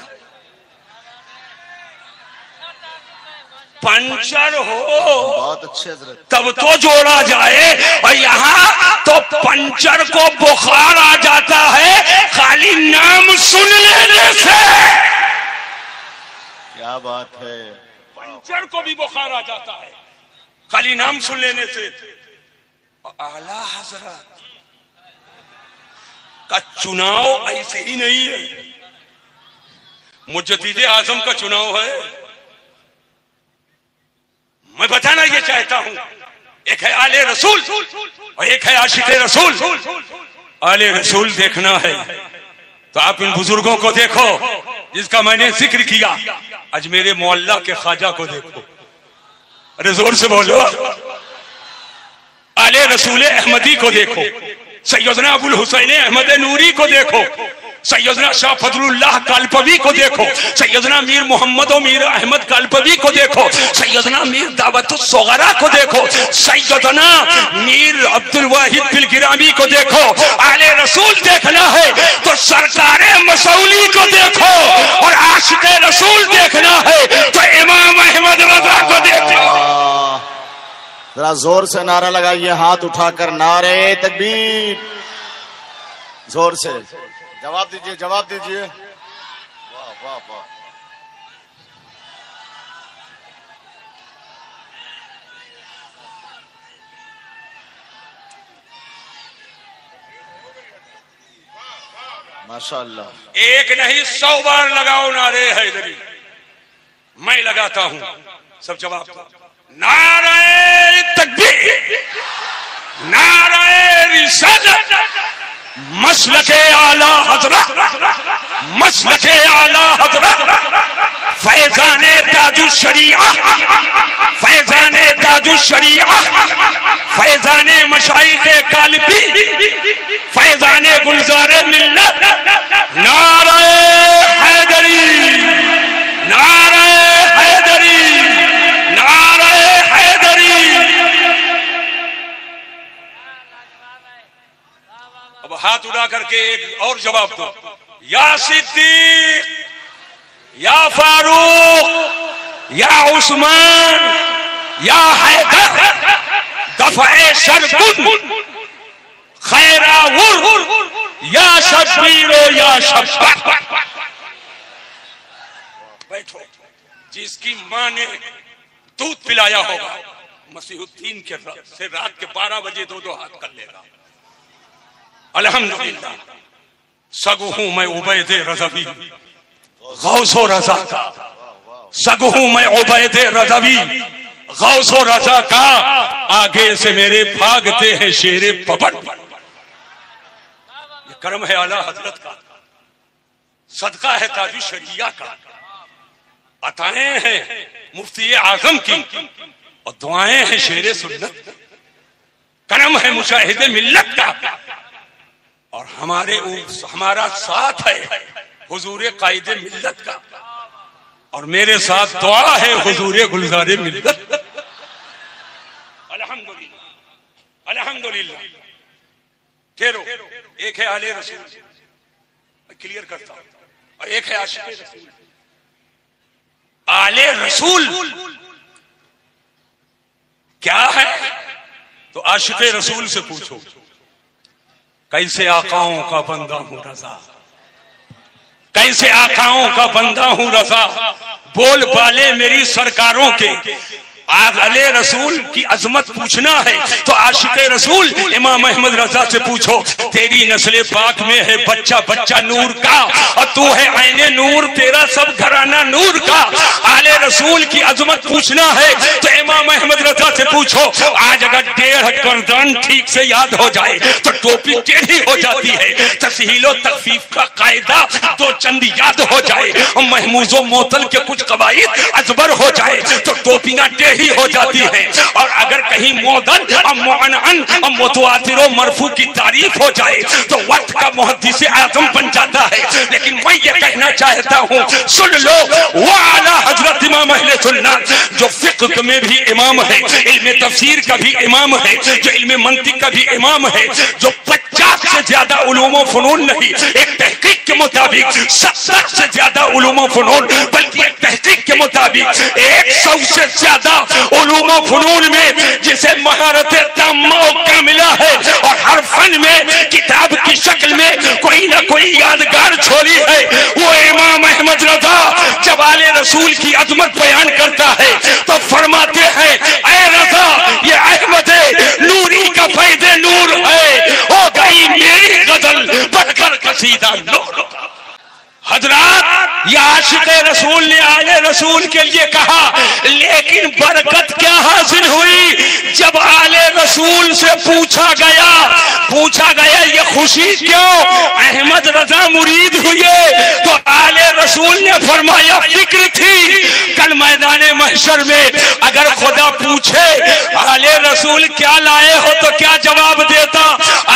پنچر ہو بہت اچھے حضرت تب تو جوڑا جائے، اور یہاں تو پنچر کو بخار آ جاتا ہے خالی نام سن لینے سے، کیا بات ہے، پنچر کو بھی بخار آ جاتا ہے خالی نام سن لینے سے۔ اعلیٰ حضرت کا چناؤ ایسے ہی نہیں ہے، مجدد اعظم کا چناؤ ہے۔ میں بتانا یہ چاہتا ہوں، ایک ہے آل رسول اور ایک ہے عاشق رسول۔ آل رسول دیکھنا ہے تو آپ ان بزرگوں کو دیکھو جس کا میں نے ذکر کیا، اجمیر معلیٰ کے خواجہ کو دیکھو، ارے زور سے بولو، آل رسول احمدی کو دیکھو، سیدنا ابو الحسین احمد نوری کو دیکھو، سیدنا شاہ فضل اللہ کالپوی کو دیکھو، سیدنا میر محمد و میر احمد کالپوی کو دیکھو، سیدنا میر دعوت الصغرا کو دیکھو، سیدنا میر عبد الواحد بلگرامی کو دیکھو۔ آل رسول دیکھنا ہے تو سرکار مسعودی کو دیکھو، اور عاشق رسول دیکھنا ہے تو امام احمد رضا کو دیکھو۔ ذرا زور سے نعرہ لگائیے، ہاتھ اٹھا کر نعرے تکبیر، زور سے جواب دیجئے، جواب دیجئے۔ واہ واہ واہ، ماشاءاللہ، ایک نہیں 100 بار لگاؤ نعرے حیدری، میں لگاتا ہوں، سب جواب دو۔ نعرہ تکبیر، نعرہ رسالت، مسلک اعلی حضرت، مسلک اعلی حضرت، فیضان تاج الشریعہ، فیضان تاج الشریعہ، فیضان مشائخ کالپی، فیضان گلزار ملت، نعرہ حیدری، نعرہ حیدری، نعرہ حیدری۔ اب ہاتھ اٹھا کر کے ایک اور جواب دو، یا صدیق، یا فاروق، یا عثمان، یا حیدر، دفع شر کن، خیراور، یا شبیر و یا شبیر۔ بیٹھو، جس کی ماں نے دودھ پلایا ہوگا مسیح الدین کے سے رات کے 12 بجے 2 ہاتھ کر لے گا۔ الحمدللہ سگ ہوں میں عبید رضوی، غوث و رضا کا سگ ہوں میں عبید رضوی، غوث و رضا کا، آگے سے میرے بھاگتے ہیں شیر پبڑ۔ یہ کرم ہے اعلیٰ حضرت کا، صدقہ ہے تاج الشریعہ کا، عطائیں ہیں مفتی اعظم کی، اور دعائیں ہیں شیر سنت، کرم ہے مشاہد ملت کا، اور ہمارا ساتھ ہے حضور قائد ملت کا، اور میرے ساتھ دعا ہے حضور گلزار ملت۔ الحمدللہ الحمدللہ۔ ٹھہرو، ایک ہے آل رسول، میں کلیئر کرتا ہوں، اور ایک ہے عاشق رسول۔ آل رسول کیا ہے تو عاشق رسول سے پوچھو، کیسے آقاؤں کا بندہ ہوں رضا، کیسے آقاؤں کا بندہ ہوں رضا، بول بالے میری سرکاروں کے۔ آل رسول کی عظمت پوچھنا ہے تو عاشق رسول امام احمد رضا سے پوچھو، تیری نسل پاک میں ہے بچہ بچہ نور کا، اور تو ہے عین نور، تیرا سب گھرانہ نور کا۔ آل رسول کی عظمت پوچھنا ہے تو امام احمد رضا سے پوچھو. آج اگر 1.5 گردان ٹھیک سے یاد ہو جائے تو ٹوپی ٹیڑھی ہو جاتی ہے. تسہیل و تخفیف کا قاعدہ 2 چند یاد ہو جائے, محموز و معطل کے کچھ قواعد ازبر ہو جائے تو ٹوپیاں ٹیڑھی ہو جاتی ہیں. اور اگر کہیں معدل اور معنعن اور متواتر و مرفوع کی تعریف ہو جائے تو وقت کا محدث اعظم بن جاتا ہے. لیکن میں یہ کہنا چاہتا ہوں, سن لو, وہ اعلیٰ حضرت امام اہل سنت جو فقہ میں بھی امام ہے, علم تفسیر کا بھی امام ہے, جو علم منطق کا بھی امام ہے, جو 50 سے زیادہ علوم و فنون نہیں, ایک تحقیق کے مطابق 70 سے زیادہ علوم و فنون, بلکہ ایک تحقیق کے مطابق 100 سے زیادہ علوم و فنون میں جسے مہارت تامہ و کاملہ ہے, اور ہر فن میں کتاب کی شکل میں کوئی نہ کوئی یادگار چھوڑی ہے, وہ امام احمد رضا جب آل رسول کی عظمت بیان کرتا ہے تو فرماتے ہیں, اے رضا یہ احمد نوری کا فیض نور ہے, ہو گئی میری غزل بڑھ کر قصیدہ نور. حضرات, یہ عاشق رسول نے آل رسول کے لیے کہا, لیکن برکت کیا حاصل ہوئی جب آل رسول سے پوچھا گیا یہ خوشی کیوں, احمد رضا مرید ہوئے تو آل رسول نے فرمایا فکر تھی. کل میدان محشر میں اگر خدا پوچھے آل رسول کیا لائے ہو تو کیا جواب دیتا؟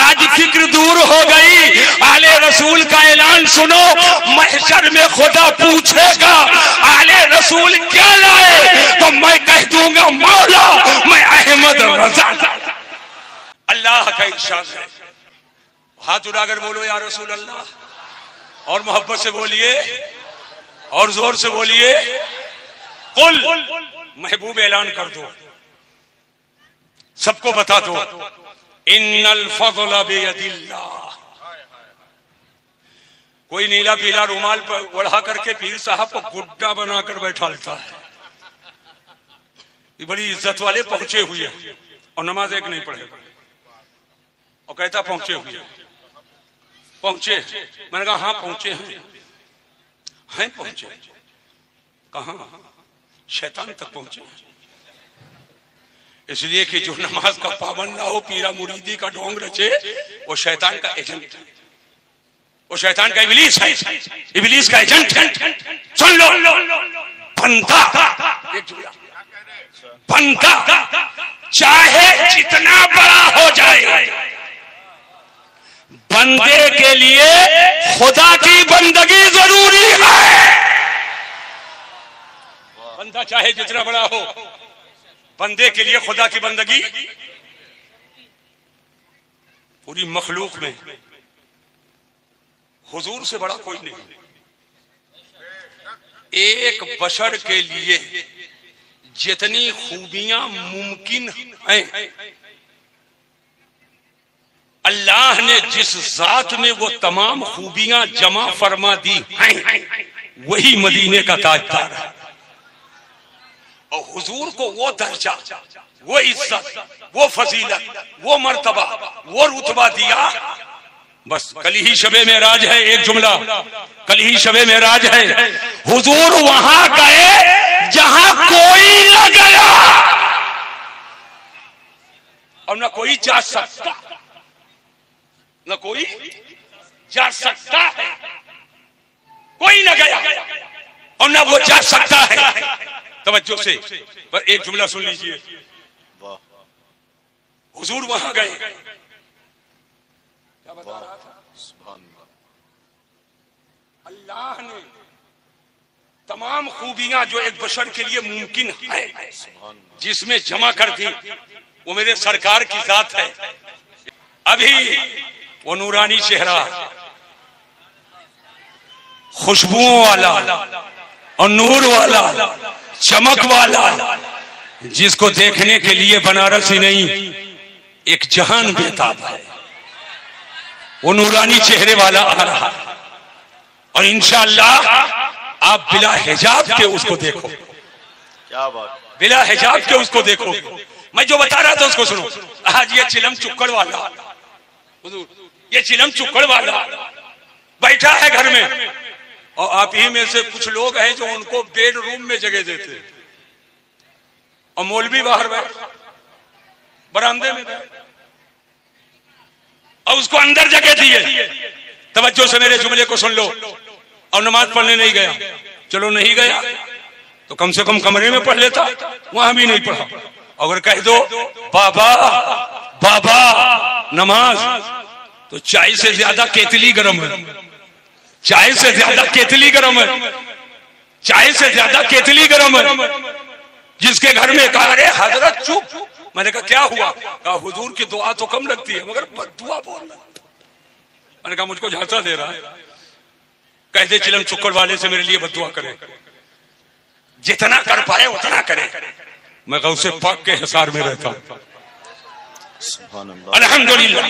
آج فکر دور ہو گئی. آل رسول کا اعلان سنو, محشر میں خدا پوچھے گا آل رسول کیا لائے تو میں کہہ دوں گا مولا میں احمد رضا. اللہ کا ارشاد ہے, ہاتھ اٹھا کر بولو یا رسول اللہ, اور محبت سے بولیے اور زور سے بولیے. قل, محبوب اعلان کر دو, سب کو بتا دو, ان الفضل بید اللہ. کوئی نیلا پیلا رومال پر اڑا کر کے پیر صاحب کو گڈا بنا کر بیٹھالتا ہے, یہ بڑی عزت والے پہنچے ہوئے ہیں, اور نماز ایک نہیں پڑھے, اور کہتا پہنچے ہوئے. پہنچے, میں نے کہا ہاں پہنچے ہیں پہنچے. کہاں؟ شیطان تک پہنچے. اس لیے کہ جو نماز کا پابند نہ ہو, پیرا مریدی کا ڈھونگ رچے, وہ شیطان کا ایجنٹ ہے, وہ شیطان کا ابلیس ہے, ابلیس کا ایجنٹ ہے. سن لو, بندہ چاہے جتنا بڑا ہو جائے, بندے کے لیے خدا کی بندگی ضروری ہے. بندہ چاہے جتنا بڑا ہو, بندے کے لیے خدا کی بندگی. پوری مخلوق میں حضور سے بڑا کوئی نہیں. ایک بشر کے لیے جتنی خوبیاں ممکن ہیں, اللہ نے جس ذات میں وہ تمام خوبیاں جمع فرما دی ہیں, وہی مدینے کا تاجدار ہے. اور حضور کو وہ درجہ, وہ عزت, وہ فضیلت, وہ مرتبہ, وہ رتبہ دیا. بس کل ہی شب معراج ہے, ایک جملہ, کل ہی شب معراج ہے. حضور وہاں گئے جہاں کوئی نہ گیا, اور نہ کوئی جا سکتا, نہ کوئی جا سکتا ہے. کوئی نہ گیا اور نہ وہ جا سکتا ہے. توجہ سے بس ایک جملہ سن لیجئے. حضور وہاں گئے, کیا بتا رہا تھا؟ اللہ نے تمام خوبیاں جو ایک بشر کے لیے ممکن ہے جس میں جمع کر دی, وہ میرے سرکار کی ذات ہے. ابھی وہ نورانی چہرہ, خوشبوؤں والا اور نور والا, چمک والا, جس کو دیکھنے کے لیے بنارس ہی نہیں ایک جہان بےتاب ہے, وہ نورانی چہرے والا آ رہا. اور انشاءاللہ آپ بلا حجاب کے اس کو دیکھو, کیا بات, بلا حجاب کے اس کو دیکھو. میں جو بتا رہا تھا اس کو سنو. آج یہ چلم چکڑ والا, یہ چلم چکڑ والا بیٹھا ہے گھر میں, اور آپ ہی میں سے کچھ لوگ ہیں جو ان کو بیڈ روم میں جگہ دیتے اور مولوی باہر بیٹھ برآمدے میں اور اس کو اندر جگہ دیے. توجہ سے میرے جملے کو سن لو. اور نماز پڑھنے نہیں گیا. چلو نہیں گیا تو کم سے کم کمرے میں پڑھ لیتا, وہاں بھی نہیں پڑھا. اگر کہہ دو بابا بابا نماز, تو چائے سے زیادہ کیتلی گرم ہے, چائے سے زیادہ کیتلی گرم ہے, چائے سے زیادہ کیتلی گرم ہے. جس کے گھر میں کہا رہے حضرت چپ, میں نے کہا کیا ہوا؟ کہا حضور کی دعا تو کم لگتی ہے مگر دعا بول رہا. میں نے کہا مجھ کو جھانسا دے رہا ہے, کہتے چلم چکر والے سے میرے لیے بد دعا کرے, جتنا کر پائے اتنا کرے. میں غوث پاک کے حصار میں رہتا ہوں, الحمدللہ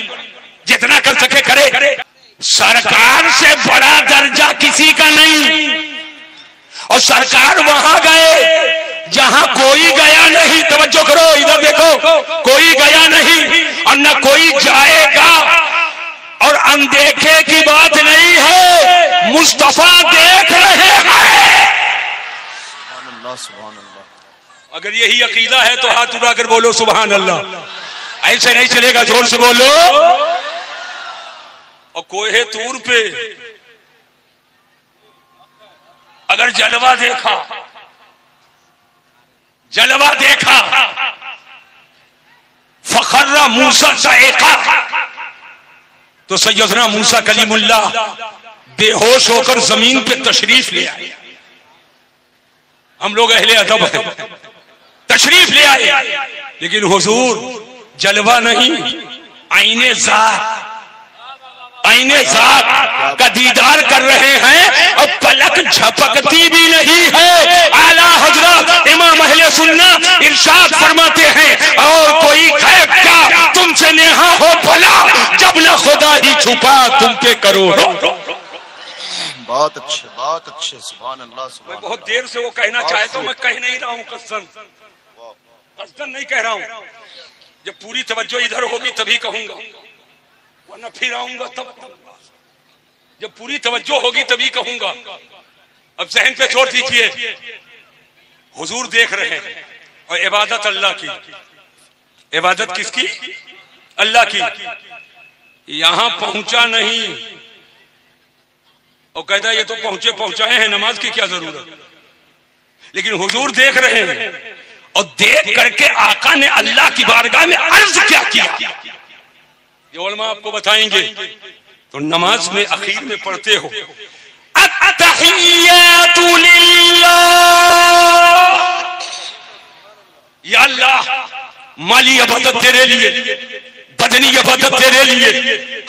جتنا کر سکے کرے. سرکار سے بڑا درجہ کسی کا نہیں, اور سرکار وہاں گئے جہاں کوئی گیا نہیں. توجہ کرو, ادھر دیکھو, کوئی گیا نہیں اور نہ کوئی جائے گا. اور اندیکھے کی بات نہیں ہے, مصطفیٰ دیکھ رہے ہیں. سبحان اللہ. اگر یہی عقیدہ ہے تو ہاتھ اٹھا کر بولو سبحان اللہ. ایسے نہیں چلے گا, زور سے بولو. اور کوہ طور پہ اگر جلوہ دیکھا, جلوہ دیکھا, فخر موسیٰ صعقا, تو سیدنا موسیٰ کلیم اللہ بے ہوش ہو کر زمین پہ تشریف لے آئے. ہم لوگ اہل ادب ہیں, تشریف لے آئے, لیکن حضور جلوہ نہیں, عین ذات, عین ذات کا دیدار کر رہے ہیں اور پلک جھپکتی بھی نہیں ہے. اعلیٰ حضرت امام اہل سنت ارشاد فرماتے ہیں اور کوئی غیب کا تم سے نیہا ہو بھلا جب نہ خدا ہی چھپا تم کے کروڑوں. بہت اچھے, بہت اچھے. سبحان اللہ, سبحان اللہ. بہت دیر سے وہ کہنا چاہتا ہوں, میں کہہ نہیں رہا ہوں, قصدن نہیں کہہ رہا ہوں. جب پوری توجہ ادھر ہوگی تبھی کہوں گا, ورنہ پھر آؤں گا تب. جب پوری توجہ ہوگی تبھی کہوں گا. اب ذہن پہ چھوڑ دیجئے, حضور دیکھ رہے ہیں اور عبادت اللہ کی. عبادت کس کی؟ اللہ کی. یہاں پہنچا نہیں اور کہتا ہے یہ تو پہنچے پہنچائے ہیں, نماز کی کیا ضرورت. لیکن حضور دیکھ رہے ہیں اور دیکھ کر کے آقا نے اللہ کی بارگاہ میں عرض کیا کیا, یہ علماء آپ کو بتائیں گے. تو نماز میں اخیر میں پڑھتے ہو التحیات للہ, یا اللہ مالی عبادت تیرے لیے, بدنی عبادت تیرے لیے,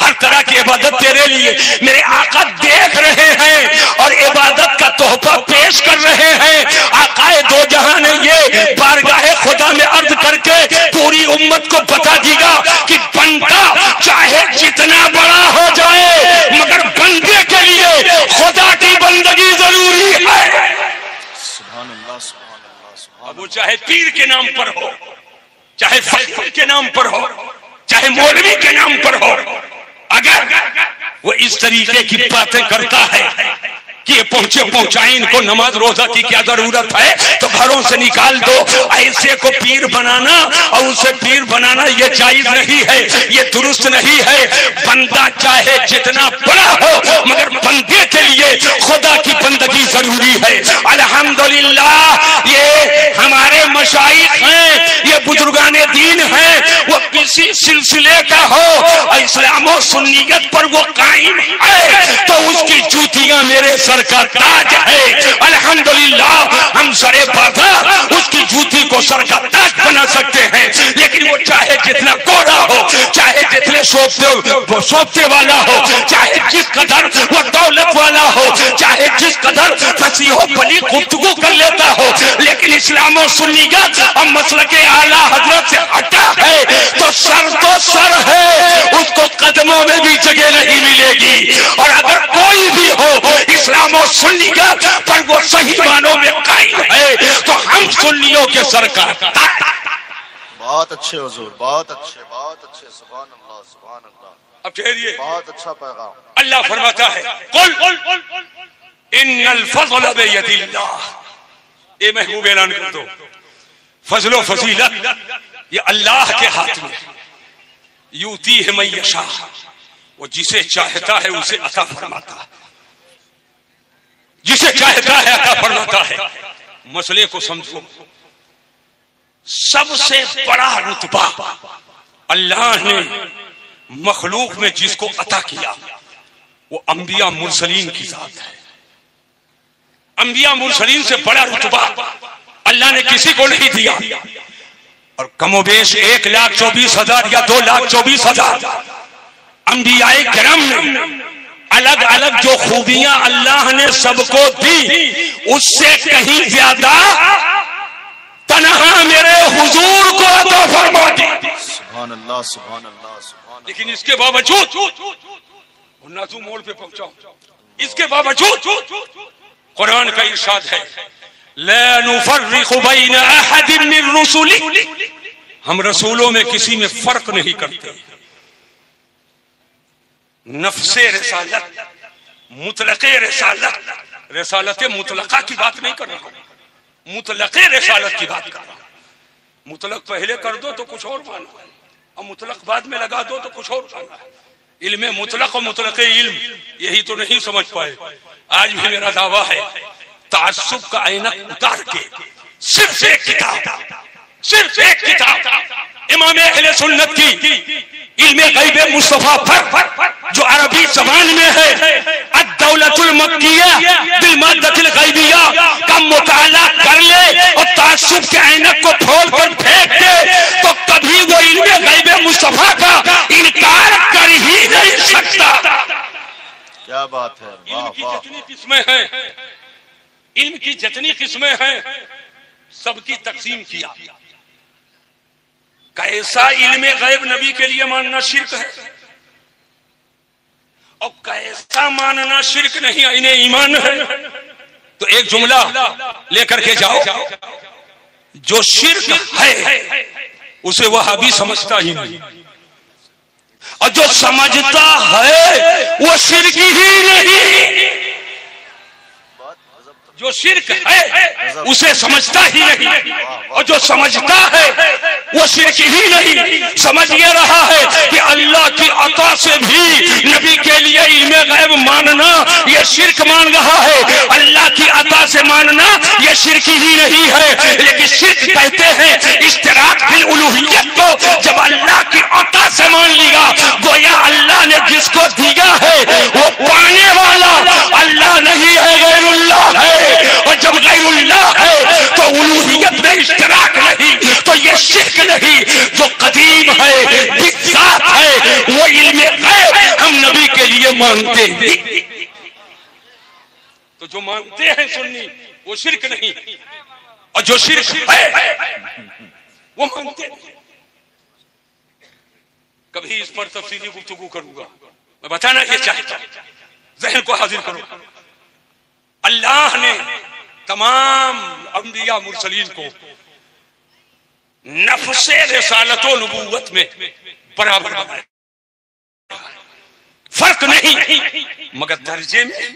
ہر طرح کی عبادت تیرے لیے. میرے آقا دیکھ رہے ہیں اور عبادت کا تحفہ پیش کر رہے ہیں. آقا دو جہان یہ بارگاہ خدا میں عرض کر کے پوری امت کو بتا دی گا کہ بندہ چاہے جتنا بڑا ہو جائے مگر بندے کے لیے خدا کی بندگی ضروری ہے. سبحان اللہ, سبحان اللہ. اب وہ چاہے پیر کے نام پر ہو, چاہے فقیر کے نام پر ہو, چاہے مولوی کے نام پر ہو, اگر وہ اس طریقے کی باتیں کرتا ہے کہ یہ پہنچے پہنچائیں, ان کو نماز روزہ کی کیا ضرورت ہے, تو گھروں سے نکال دو. ایسے کو پیر بنانا اور اسے پیر بنانا یہ جائز نہیں ہے, یہ درست نہیں ہے. بندہ چاہے جتنا بڑا ہو مگر بندے کے لیے خدا کی بندگی ضروری ہے. الحمدللہ یہ ہمارے مشائخ ہیں, یہ بزرگان دین ہیں, وہ کسی سلسلے کا ہو اسلام و سنیت پر وہ قائم ہے تو اس کی جوتیاں میرے سر کا تاج ہے. الحمدللہ ہم سر بازار اس کی جوتی کو سر کا تاج بنا سکتے ہیں. لیکن وہ چاہے جتنا کوڑا ہو, چاہے جتنے سوپتے والا ہو, چاہے جس قدر وہ دولت والا ہو, چاہے جس قدر فصیح و بلیغ گفتگو کر لیتا ہو, لیکن اسلام و سنیت اور مسلک اعلیٰ حضرت سے ہٹا ہے تو سر ہے, اس کو قدموں میں بھی جگہ نہیں ملے گی. اور اگر کوئی بھی ہو اسلام و سنیت پر وہ صحیح معنوں میں قائم ہے تو ہم سنیوں کے سرکار. بہت اچھے حضور, بہت اچھے, بہت اچھے. سبحان اللہ, سبحان اللہ. اب ٹھہریے, بہت اچھا پیغام. اللہ فرماتا ہے قل ان الفضل بید اللہ، اے محبوب اعلان کر دو فضل و فضیلت یہ اللہ کے ہاتھ میں، یؤتیہ من یشاء، وہ جسے چاہتا ہے اسے عطا فرماتا ہے، جسے چاہتا ہے عطا فرماتا ہے۔ مسئلے کو سمجھو، سب سے بڑا رتبہ اللہ نے مخلوق میں جس کو عطا کیا وہ انبیاء مرسلین کی ذات ہے۔ انبیاء مرسلین سے بڑا رتبہ اللہ نے کسی کو نہیں دیا، اور کم و بیش 1,24,000 یا 2,24,000 انبیاء کرام نے الگ الگ جو خوبیاں اللہ نے سب کو دی، اس سے کہیں زیادہ تنہا میرے حضور کو عطا فرما دی۔ سبحان اللہ سبحان اللہ سبحان اللہ۔ لیکن اس کے باوجود نہ تو موڑ پہ پہنچاؤ، اس کے باوجود قرآن کا ارشاد ہے لا نفرق بین احد من رسلہ، ہم رسولوں میں کسی میں فرق نہیں کرتے۔ نفس رسالت، مطلق رسالت، رسالت مطلقہ کی بات نہیں کر رہا ہوں، مطلق رسالت کی بات کر رہا ہوں۔ مطلق پہلے کر دو تو کچھ اور مانا ہے، اور مطلق بعد میں لگا دو تو کچھ اور مانا ہے۔ علم مطلق و مطلق علم یہی تو نہیں سمجھ پائے۔ آج بھی میرا دعویٰ ہے تعصب کا عینک اتار کے صرف ایک کتاب امام اہل سنت کی علم غیب مصطفیٰ پر جو عربی زبان میں ہے الدولۃ المکیہ بالمادۃ الغیبیہ کا مطالعہ کر لے اور تعصب کے عینک کو کھول کر پھینک دے تو کبھی وہ علم غیب مصطفیٰ کا انکار کر ہی نہیں سکتا۔ کیا بات ہے، علم کی جتنی قسمیں ہیں، علم کی جتنی قسمیں ہیں سب کی تقسیم کیا۔ کیسا علم غیب نبی کے لیے ماننا شرک ہے اور کیسا ماننا شرک نہیں انہیں ایمان ہے۔ تو ایک جملہ لے کر کے جاؤ، جو شرک ہے اسے وہابی سمجھتا ہی نہیں، اور جو سمجھتا ہے وہ شرک ہی نہیں۔ جو شرک ہے اسے سمجھتا ہی نہیں، اور جو سمجھتا ہے وہ شرک ہی نہیں۔ سمجھ یہ رہا ہے کہ اللہ کی عطا سے بھی نبی کے لیے علم غیب ماننا یہ شرک مان رہا ہے، اللہ کی عطا سے ماننا یہ شرک ہی نہیں ہے۔ لیکن شرک کہتے ہیں اشتراک فی الالوہیت کو جب اللہ کی عطا سے مان لیا، گویا اللہ نے جس کو دیا ہے وہ پانے والا اللہ نہیں ہے، غیر اللہ ہے، اور جب غیر اللہ ہے تو الوہیت میں اشتراک نہیں، تو یہ شرک نہیں۔ جو قدیم ہے، ذات ہے، وہ علم غیب ہم نبی کے لیے مانتے ہیں۔ تو جو مانتے ہیں سنی وہ شرک نہیں، اور جو شرک ہے وہ مانتے ہیں۔ کبھی اس پر تفصیلی گفتگو کروں گا، میں بتانا یہ چاہتا ہوں، ذہن کو حاضر کرو۔ اللہ نے تمام انبیاء مرسلین کو نفس رسالت و نبوت میں برابر بنایا، فرق نہیں، مگر درجے میں،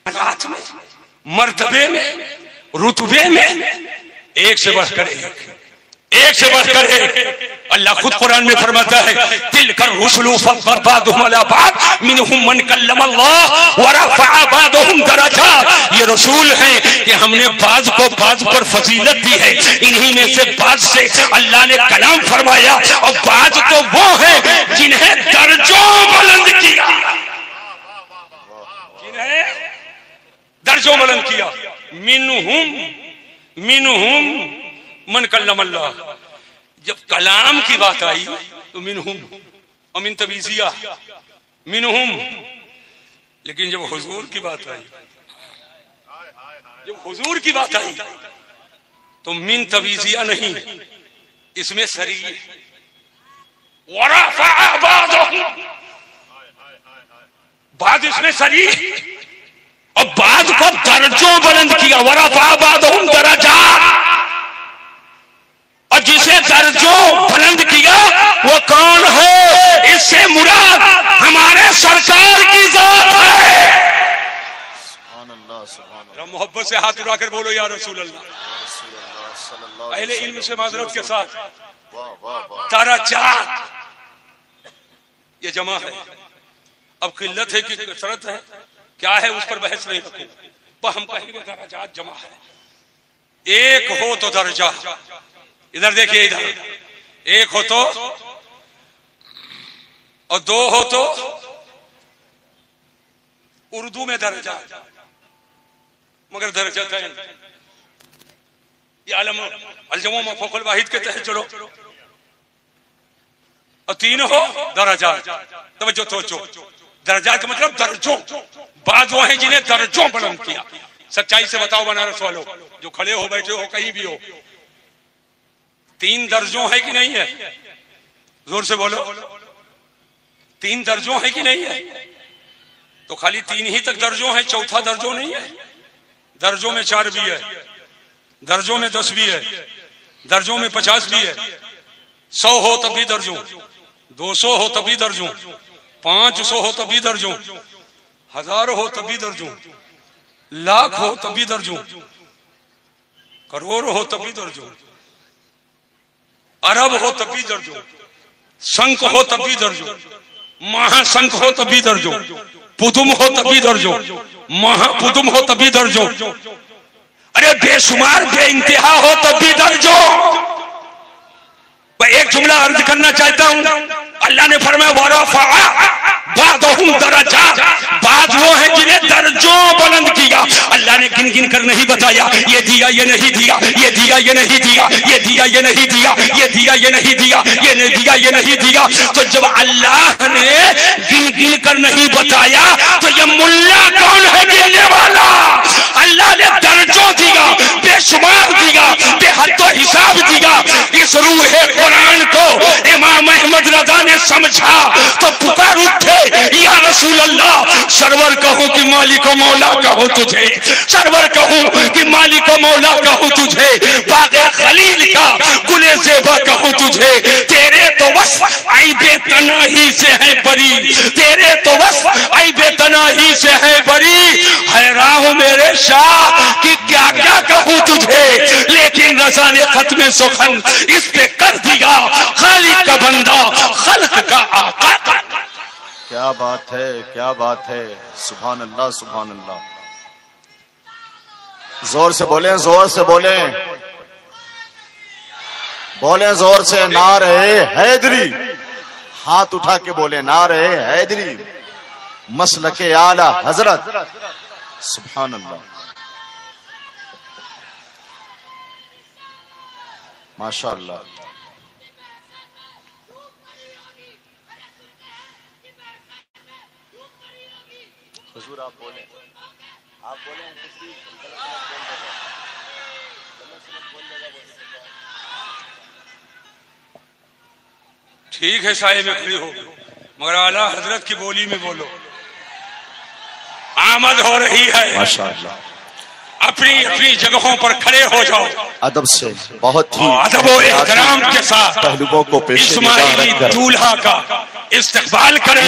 حالات میں، مرتبے میں، رتبے میں ایک سے بڑھ کر ایک سے بڑھ کر اللہ خود قرآن میں فرماتا ہے تلک الرسل فضل بعضهم علی بعض منهم من کلم اللہ ورفع بعضهم درجات۔ یہ رسول ہیں کہ ہم نے بعض کو بعض پر فضیلت دی ہے، انہی میں سے بعض سے اللہ نے کلام فرمایا، اور بعض تو وہ ہیں جنہیں درجوں بلند کیا، جنہیں درجوں بلند کیا۔ منہم من کلم اللہ، جب کلام کی بات آئی تو منہم اور من تبیزیہ منہم، لیکن جب حضور کی بات آئی، جب حضور کی بات آئی تو من تبیزیہ نہیں، اس میں سری ورفع بعضهم، بعض اس میں سری اور بعض کو درجوں بلند کیا، ورفع بعضهم درجات، اور جسے درجوں بلند کیا وہ کون ہے؟ اس سے مراد ہمارے سرکار کی ذات ہے۔ محبت سے ہاتھ اٹھا کر بولو یا رسول اللہ. اہل علم سے معذرت کے ساتھ درجات یہ جمع ہے. اب قلت ہے کہ کثرت ہے کیا ہے اس پر بحث نہیں رکھوں. ہم کہیں گے درجات جمع ہے. ایک ہو تو درجہ, ادھر دیکھیے ادھر, ایک ہو تو اور دو ہو تو اردو میں درجہ, مگر درجہ یہ علم الجمع فوق الواحد کے تحت چلو. اور تین ہو درجات. توجہ توجہ, درجات کا مطلب درجوں. بعض وہ ہیں جنہیں درجوں بلند کیا. سچائی سے بتاؤ بنارس والو جو کھڑے ہو بیٹھے ہو کہیں بھی ہو, تین درجوں ہے کہ نہیں ہے؟ زور سے بولو, تین درجوں ہے کہ نہیں ہے؟ تو خالی تین ہی تک درجوں ہیں, چوتھا درجوں نہیں ہے. درجوں میں 4 بھی ہے, درجوں میں 10 بھی ہے, درجوں میں 50 بھی ہے. 100 ہو تب بھی درجوں, 200 ہو تب بھی درجوں, 500 ہو تب بھی درجوں, 1000 ہو تب بھی درجوں, لاکھ ہو تب بھی درجوں, کروڑ ہو تب بھی درجوں, ارب ہو تب بھی درجوں, سنک ہو تب بھی درجوں, مہا سنک ہو تب بھی درجوں, پدم ہو تب بھی درجوں, مہا پدم ہو تب بھی درجوں, ارے بے شمار بے انتہا ہو تب بھی درجوں. میں ایک جملہ عرض کرنا چاہتا ہوں. اللہ نے فرمایا ورفع بعضهم درجات, بعض وہ ہیں جنہیں درجوں بلند کیا. اللہ نے گن گن کر نہیں بتایا یہ دیا یہ نہیں دیا, یہ دیا یہ نہیں دیا, یہ دیا یہ نہیں دیا, یہ دیا یہ نہیں دیا, یہ نہیں دیا یہ نہیں دیا. تو جب اللہ نے گن گن کر نہیں بتایا تو یہ ملا کون ہے گننے والا؟ اللہ نے درجوں دیا, بے شمار دیا, بے حد و حساب دیا. اس روح قرآن کو امام احمد رضا نے سمجھا تو پکار اٹھے یا رسول اللہ, سرور کہوں کہ مالک و مولا کہوں تجھے, سرور کہوں کہ مالک و مولا کہوں تجھے, باغ خلیل کا گل زیبا کہوں تجھے. تیرے تو وصف عیب تناہی سے ہے بری, تیرے تو وصف عیب تناہی سے ہے بری. حیران ہوں میرے شاہ کہ کیا کیا کہوں تجھے, لیکن رضا نے ختم سخن اس پہ کر دیا, خالق کا بندہ خلق کا آقا. کیا بات ہے, کیا بات ہے, سبحان اللہ سبحان اللہ. زور سے بولیں, زور سے بولیں, بولیں زور سے. نعرہ حیدری, ہاتھ اٹھا کے بولیں نعرہ حیدری, مسلک اعلی حضرت. سبحان اللہ, ماشاء اللہ. حضور آپ بولیں, آپ بولیں. ٹھیک ہے سائے میں کھڑی ہو, مگر اعلیٰ حضرت کی بولی میں بولو. آمد ہو رہی ہے, ماشاءاللہ. اپنی اپنی جگہوں پر کھڑے ہو جاؤ, ادب سے, بہت ہی ادب و احترام کے ساتھ پہلوؤں کو پیش اسماعیلی دولہا کا استقبال کریں.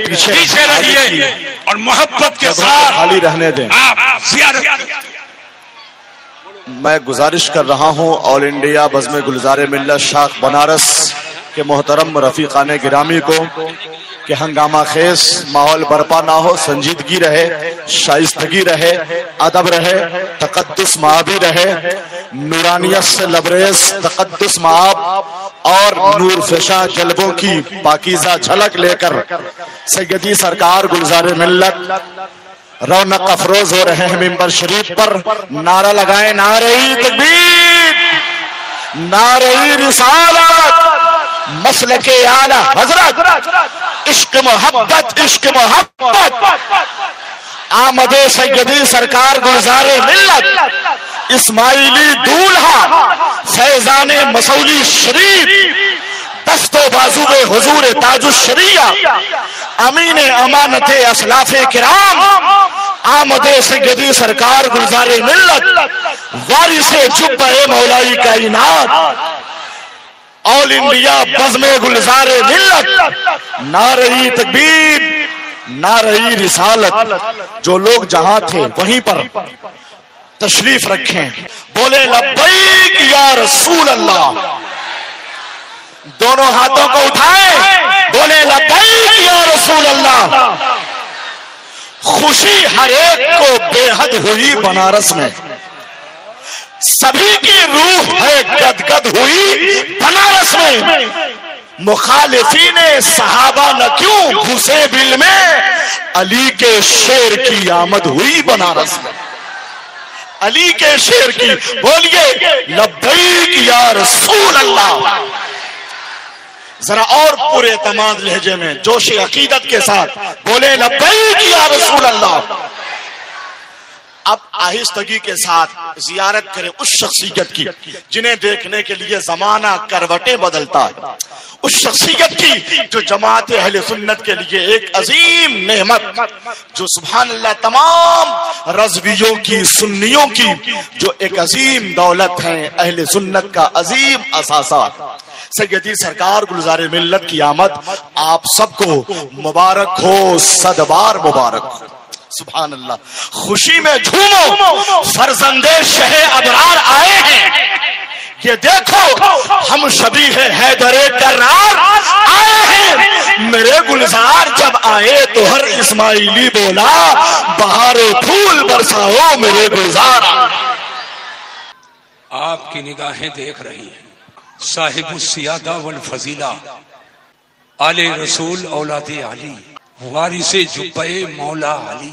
پیچھے رہیے اور محبت کے ساتھ خالی رہنے دیں. آپ زیارت. میں گزارش کر رہا ہوں آل انڈیا بزم گلزار ملت شاخ بنارس کے محترم رفیقان گرامی کو کہ ہنگامہ خیز ماحول برپا نہ ہو, سنجیدگی رہے, شائستگی رہے, ادب رہے, تقدس معابی رہے, نورانیت سے لبریز تقدس معاب اور نور فشاں جلبوں کی پاکیزہ جھلک لے کر سیدی سرکار گلزار ملت رونق افروز ہو رہے ہیں ممبر شریف پر. نعرہ لگائیں, نعرہ تکبیر, نعرہ رسالت, مسلک اعلی حضرت, عشق محبت, عشق محبت. آمد سیدی سرکار گلزار ملت, اسماعیلی دولہا, فیضان مسولی شریف, دست و بازو حضور تاج الشریعہ, امین امانت اسلاف کرام, آمد سیدی سرکار گلزار ملت, وارث جبہ مولائی کائنات, آل انڈیا بزم گلزار ملت. نعرہ تکبیر, نعرہ رسالت جو لوگ جہاں تھے وہیں پر تشریف رکھیں، بولے لبیک یا رسول اللہ، دونوں ہاتھوں کو اٹھائیں، بولے لبیک یا رسول اللہ۔ خوشی ہر ایک کو بے حد ہوئی بنارس میں، سبھی کی روح ہے گدگد ہوئی بنارس میں، مخالفین صحابہ نہ کیوں گھسے دل میں، علی کے شیر کی آمد ہوئی بنارس میں، علی کے شیر کی، بولیے لبیک یا رسول اللہ۔ ذرا اور پورے اعتماد لہجے میں جوش عقیدت کے ساتھ بولے لبیک یا رسول اللہ۔ اب آہستگی کے ساتھ زیارت کریں اس شخصیت کی جنہیں دیکھنے کے لیے زمانہ کروٹیں بدلتا ہے، اس شخصیت کی جو جماعت اہل سنت کے لیے ایک عظیم نعمت، جو سبحان اللہ تمام رضویوں کی سنیوں کی جو ایک عظیم دولت ہے، اہل سنت کا عظیم اثاثہ سیدی سرکار گلزار ملت کی آمد آپ سب کو مبارک ہو، صد بار مبارک ہو۔ سبحان اللہ، خوشی میں جھومو، فرزند شہ ابرار آئے ہیں، یہ دیکھو ہم شبیہ حیدر کرار آئے ہیں، میرے گلزار جب آئے تو ہر اسماعیلی بولا بہار پھول برساؤ میرے گلزار۔ آپ کی نگاہیں دیکھ رہی ہیں صاحب السیادہ والفضیلہ آل رسول اولاد علی، وارث جبہ مولا علی۔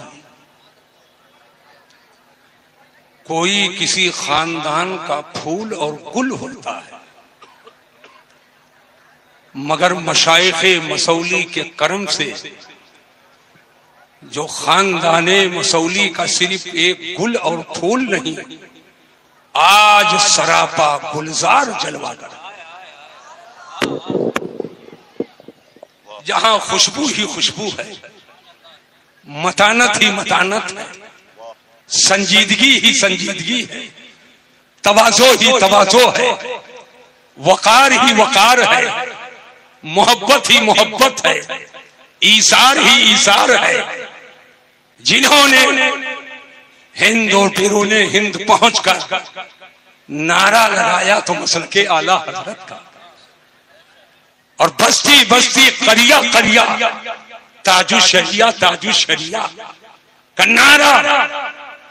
کوئی کسی خاندان کا پھول اور گل ہوتا ہے، مگر مشائخ مسولی کے کرم سے جو خاندان مسولی کا صرف ایک گل اور پھول نہیں، آج سراپا گلزار جلوہ کر، جہاں خوشبو ہی خوشبو ہے، متانت ہی متانت ہے، سنجیدگی ہی سنجیدگی ہے، تواضع ہی تواضع ہے، وقار ہی وقار ہے، محبت ہی محبت ہے، ایثار ہی ایثار ہے۔ جنہوں نے ہند اور بیرون ہند پہنچ کر نعرہ لگایا تو مسلک اعلی حضرت کا، اور بستی بستی قریہ قریہ تاج الشریعہ تاج الشریعہ کا نعرہ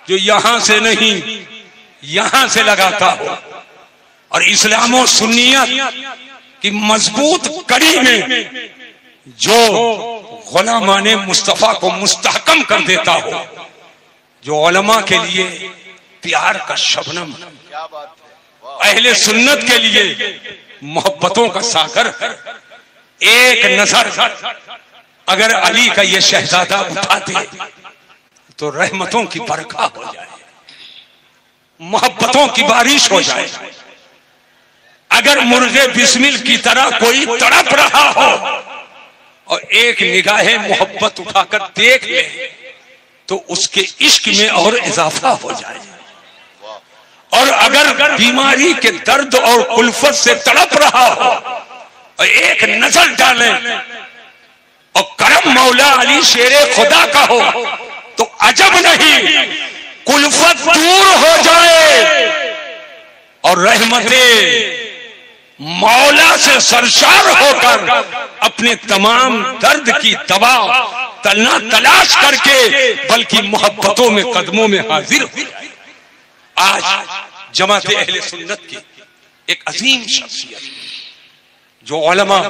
جو یہاں سے نہیں یہاں سے لگاتا ہو، اور اسلام و سنیت کی مضبوط کڑی میں جو غلامان مصطفیٰ کو مستحکم کر دیتا ہو، جو علماء کے لیے پیار کا شبنم، اہل سنت کے لیے محبتوں کا ساغر ہے۔ ایک نظر اگر علی کا یہ شہزادہ اٹھاتے تو رحمتوں کی برکھا ہو جائے، محبتوں کی بارش ہو جائے۔ اگر مرغے بسمل کی طرح کوئی تڑپ رہا ہو اور ایک نگاہ محبت اٹھا کر دیکھ لے تو اس کے عشق میں اور اضافہ ہو جائے، اور اگر بیماری کے درد اور الفت سے تڑپ رہا ہو اور ایک نظر ڈالے اور کرم مولا علی شیر خدا کا ہو تو عجب نہیں الفت دور ہو جائے اور رحمتیں مولا سے سرشار ہو کر اپنے تمام درد کی دوا نہ تلاش کر کے بلکہ محبتوں میں قدموں میں حاضر ہو جائے۔ آج جماعت اہل سنت کی ایک عظیم شخصیت جو علماء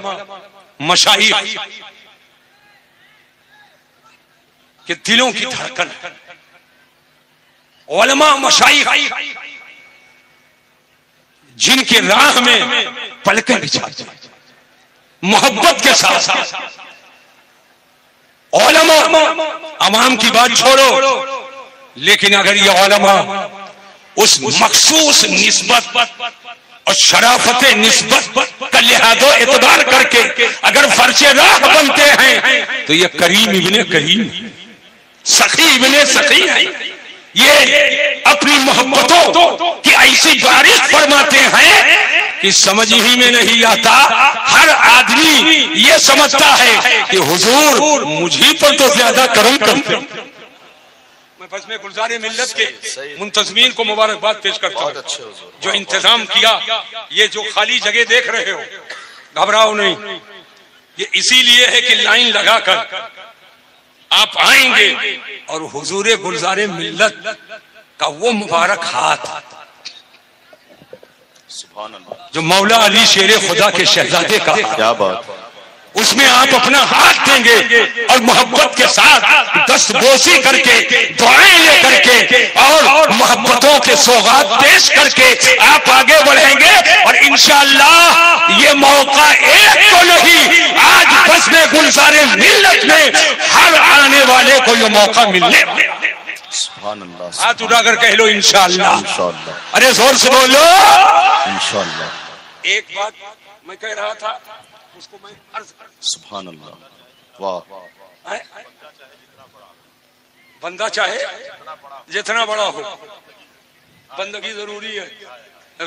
مشائخ کے دلوں کی دھڑکن ہے، علماء مشائخ جن کے راہ میں پلکیں بچھاتے ہیں محبت کے ساتھ ساتھ، علماء عوام کی بات چھوڑو، لیکن اگر یہ علماء اس مخصوص نسبت اور شرافت نسبت کا لحاظ و اعتبار کر کے اگر فرش راہ بنتے ہیں تو یہ کریم ابن کریم، سخی ابن سخی ہیں، یہ اپنی محبتوں کی ایسی بارش فرماتے ہیں کہ سمجھ ہی میں نہیں آتا، ہر آدمی یہ سمجھتا ہے کہ حضور مجھے پر تو زیادہ کرم کرتے. میں بس میں گلزار ملت کے منتظمین کو مبارکباد پیش کرتا ہوں جو انتظام کیا. یہ جو خالی جگہ دیکھ رہے ہو گھبراؤ نہیں، یہ اسی لیے ہے کہ لائن لگا کر آپ آئیں گے اور حضور گلزار ملت کا وہ مبارک ہاتھ جو مولا علی شیر خدا کے شہزادے کا، کیا بات، اس میں آپ اپنا ہاتھ دیں گے اور محبت کے ساتھ دست بوسی کر کے دعائیں لے کر کے اور محبتوں کے سوغات پیش کر کے آپ آگے بڑھیں گے. اور انشاءاللہ یہ موقع ایک تو نہیں، آج بس میں گلزار ملت میں ہر آنے والے کو یہ موقع ملنے والا. سبحان اللہ، ہاتھ اٹھا کر کہہ لو انشاءاللہ. انشاءاللہ، ارے زور سے بولو انشاءاللہ. ایک بات میں کہہ رہا تھا اس کو میں عرض کر. سبحان اللہ، واہ. بندہ چاہے جتنا بڑا ہو، بندگی ضروری ہے.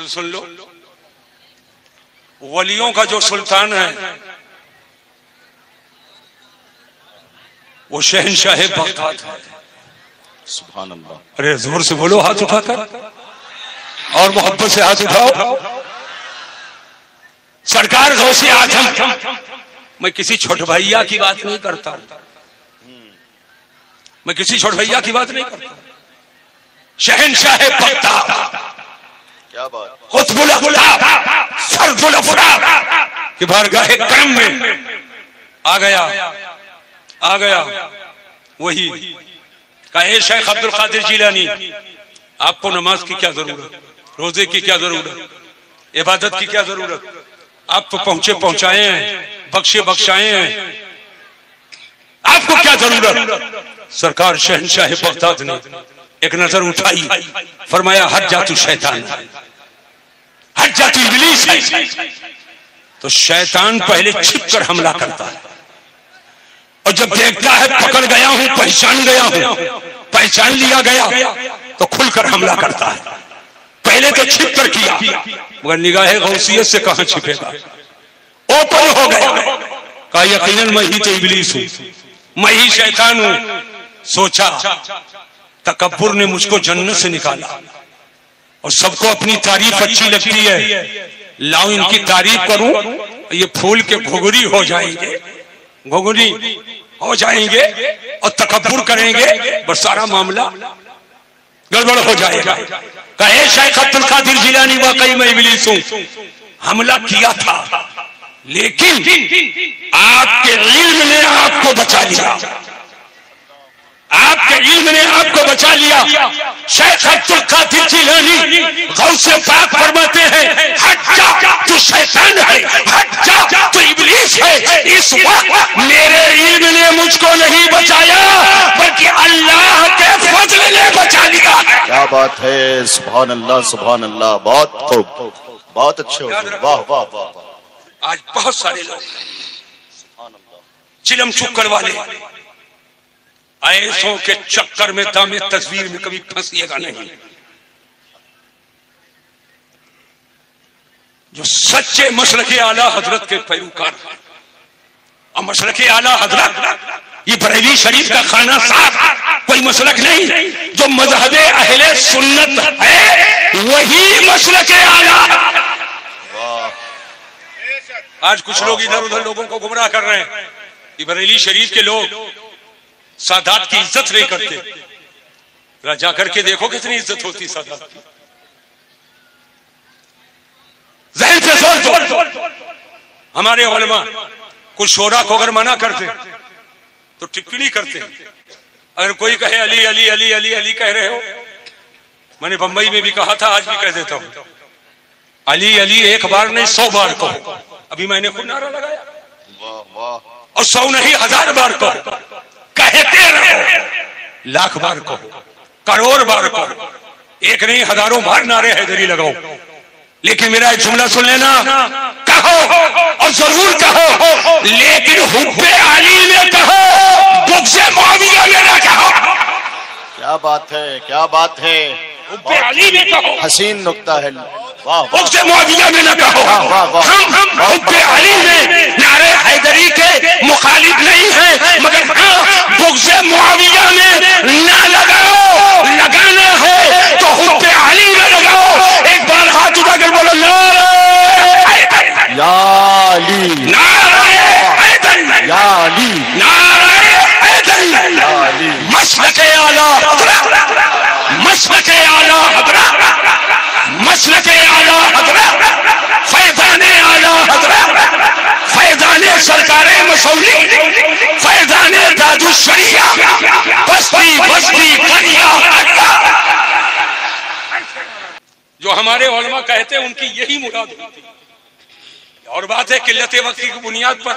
سن لو، ولیوں کا جو سلطان ہے وہ شہنشاہ بغداد ہے. سبحان اللہ. ارے زور سے بولو ہاتھ اٹھا کر اور محبت سے ہاتھ اٹھاؤ. سرکار غوث اعظم، میں کسی چھوٹ بھیا کی بات نہیں کرتا، میں کسی چھوٹ بھیا کی بات نہیں کرتا. شہنشاہ بغداد، کیا بات، قطب الاقطاب، فرد الافراد کہ بارگاہ کرم میں آ گیا وہی کہا اے شیخ عبد القادر جیلانی، آپ کو نماز کی کیا ضرورت، روزے کی کیا ضرورت، عبادت کی کیا ضرورت، آپ تو پہنچائے ہیں، بخشائے ہیں، آپ کو کیا ضرورت. سرکار شہنشاہ بغداد نے ایک نظر اٹھائی، فرمایا حجۃ الشیطان، حجۃ ابلیس ہے. تو شیطان پہلے چھپ کر حملہ کرتا ہے اور جب دیکھتا ہے پکڑ گیا ہوں، پہچان لیا گیا تو کھل کر حملہ کرتا ہے. پہلے تو چھپ کر کیا مگر نگاہ غوثیت سے کہاں چھپے گا، اوپن ہو گیا. کہا یقیناً میں ہی تو ابلیس ہوں، میں ہی شیطان ہوں. سوچا تکبر نے مجھ کو جنت سے نکالا اور سب کو اپنی تعریف اچھی لگتی ہے، لاؤ ان کی تعریف کروں، یہ پھول کے گھگری ہو جائیں گے، گھگری ہو جائیں گے اور تکبر کریں گے، بس سارا معاملہ گڑبڑ ہو جائے گا. کہے شیخ عبد القادر جیلانی واقعی میں ابلیس ہوں، حملہ کیا تھا لیکن آپ کے علم نے آپ کو بچا لیا، آپ کے علم نے آپ کو بچا لیا. شیخ عبد القادر جیلانی غوث پاک فرماتے ہیں ہٹ جا تو شیطان ہے، ہٹ جا تو ابلیس ہے. اس وقت میرے علم نے مجھ کو نہیں بچایا بلکہ اللہ کے فضل نے بچا لیا. کیا بات ہے، سبحان اللہ، سبحان اللہ. بہت خوب، بہت اچھے ہو گئے. واہ واہ واہ. آج بہت سارے لوگ چلم چکر والے ایسوں کے چکر میں دامے تصویر میں کبھی پھنسیے گا نہیں. جو سچے مسلک اعلی حضرت کے پیروکار ہیں، اور مسلک اعلی حضرت یہ بریلی شریف کا خانہ صاحب کوئی مسلک نہیں، جو مذہب اہل سنت ہے وہی مسلک اعلی. آج کچھ لوگ ادھر ادھر لوگوں کو گمراہ کر رہے ہیں. یہ بریلی شریف کے لوگ سادات کی عزت نہیں کرتے. جا کر کے دیکھو کتنی عزت ہوتی سادات کی. ذہن سے زور دو. ہمارے علماء کچھ شورا کو اگر منع کرتے تو ٹپڑی کرتے. اگر کوئی کہے علی علی علی علی علی کہہ رہے ہو، میں نے بمبئی میں بھی کہا تھا، آج بھی کہہ دیتا ہوں، علی علی ایک بار نہیں 100 بار کہو. ابھی میں نے خود نعرہ لگایا، اور 100 نہیں 1000 بار کہو، کہتے رہو، لاکھ بار کہو، کروڑ بار کہو، ایک نہیں ہزاروں بار نعرے حیدری لگاؤ. لیکن میرا ایک جملہ سن لینا، کہو اور ضرور کہو، لیکن حب علی میں کہو، بغض معاویہ میں نہ کہو. کیا بات ہے، کیا بات ہے. حب علی میں کہو. حسین نکتہ ہے. بغض معاویہ میں نہ کہو. ہم حب علی میں نعرے حیدری کے مخالف نہیں ہیں، مگر ہاں بغض معاویہ میں نہ لگاؤ. لگانا ہے تو حب علی میں لگاؤ. ایک بار ہاتھ اٹھا کر بولو یا علی، نعرہ حیدر، یا علی، نعرہ حیدر. مسلک اعلیٰ حضرت، مسلک اعلیٰ حضرت، مسلک اعلیٰ حضرت، فیضان اعلیٰ حضرت، فیضان سرکار مسولی، فیضان تاج الشریعہ، بستی بستی قریہ. جو ہمارے علماء کہتے ہیں ان کی یہی مراد ہوتی ہے. اور بات ہے قلت وقت کی بنیاد پر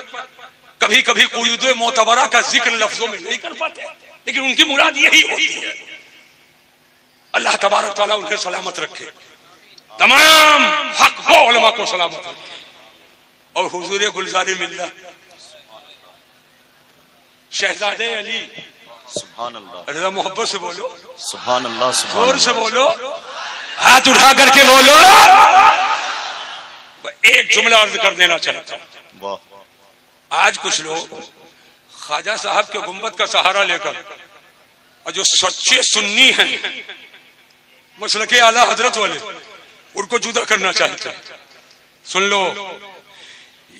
کبھی کبھی قیود معتبرہ کا ذکر لفظوں میں نہیں کر پاتے، لیکن ان کی مراد یہی ہوتی ہے. اللہ تبارک تعالیٰ انہیں سلامت رکھے، تمام حق و علماء کو سلامت رکھے. اور حضور گلزار ملت شہزادے علی، سبحان اللہ، رضا محبت سے بولو، سبحان اللہ، سبحان زور سے بولو، ہاتھ اٹھا کر کے بولو. ایک جملہ عرض کر دینا چاہتا ہوں. آج کچھ لوگ خواجہ صاحب کے گنبد کا سہارا لے کر اور جو سچے سنی ہیں مسلک اعلیٰ حضرت والے ان کو جدا کرنا چاہتے ہیں. سن لو،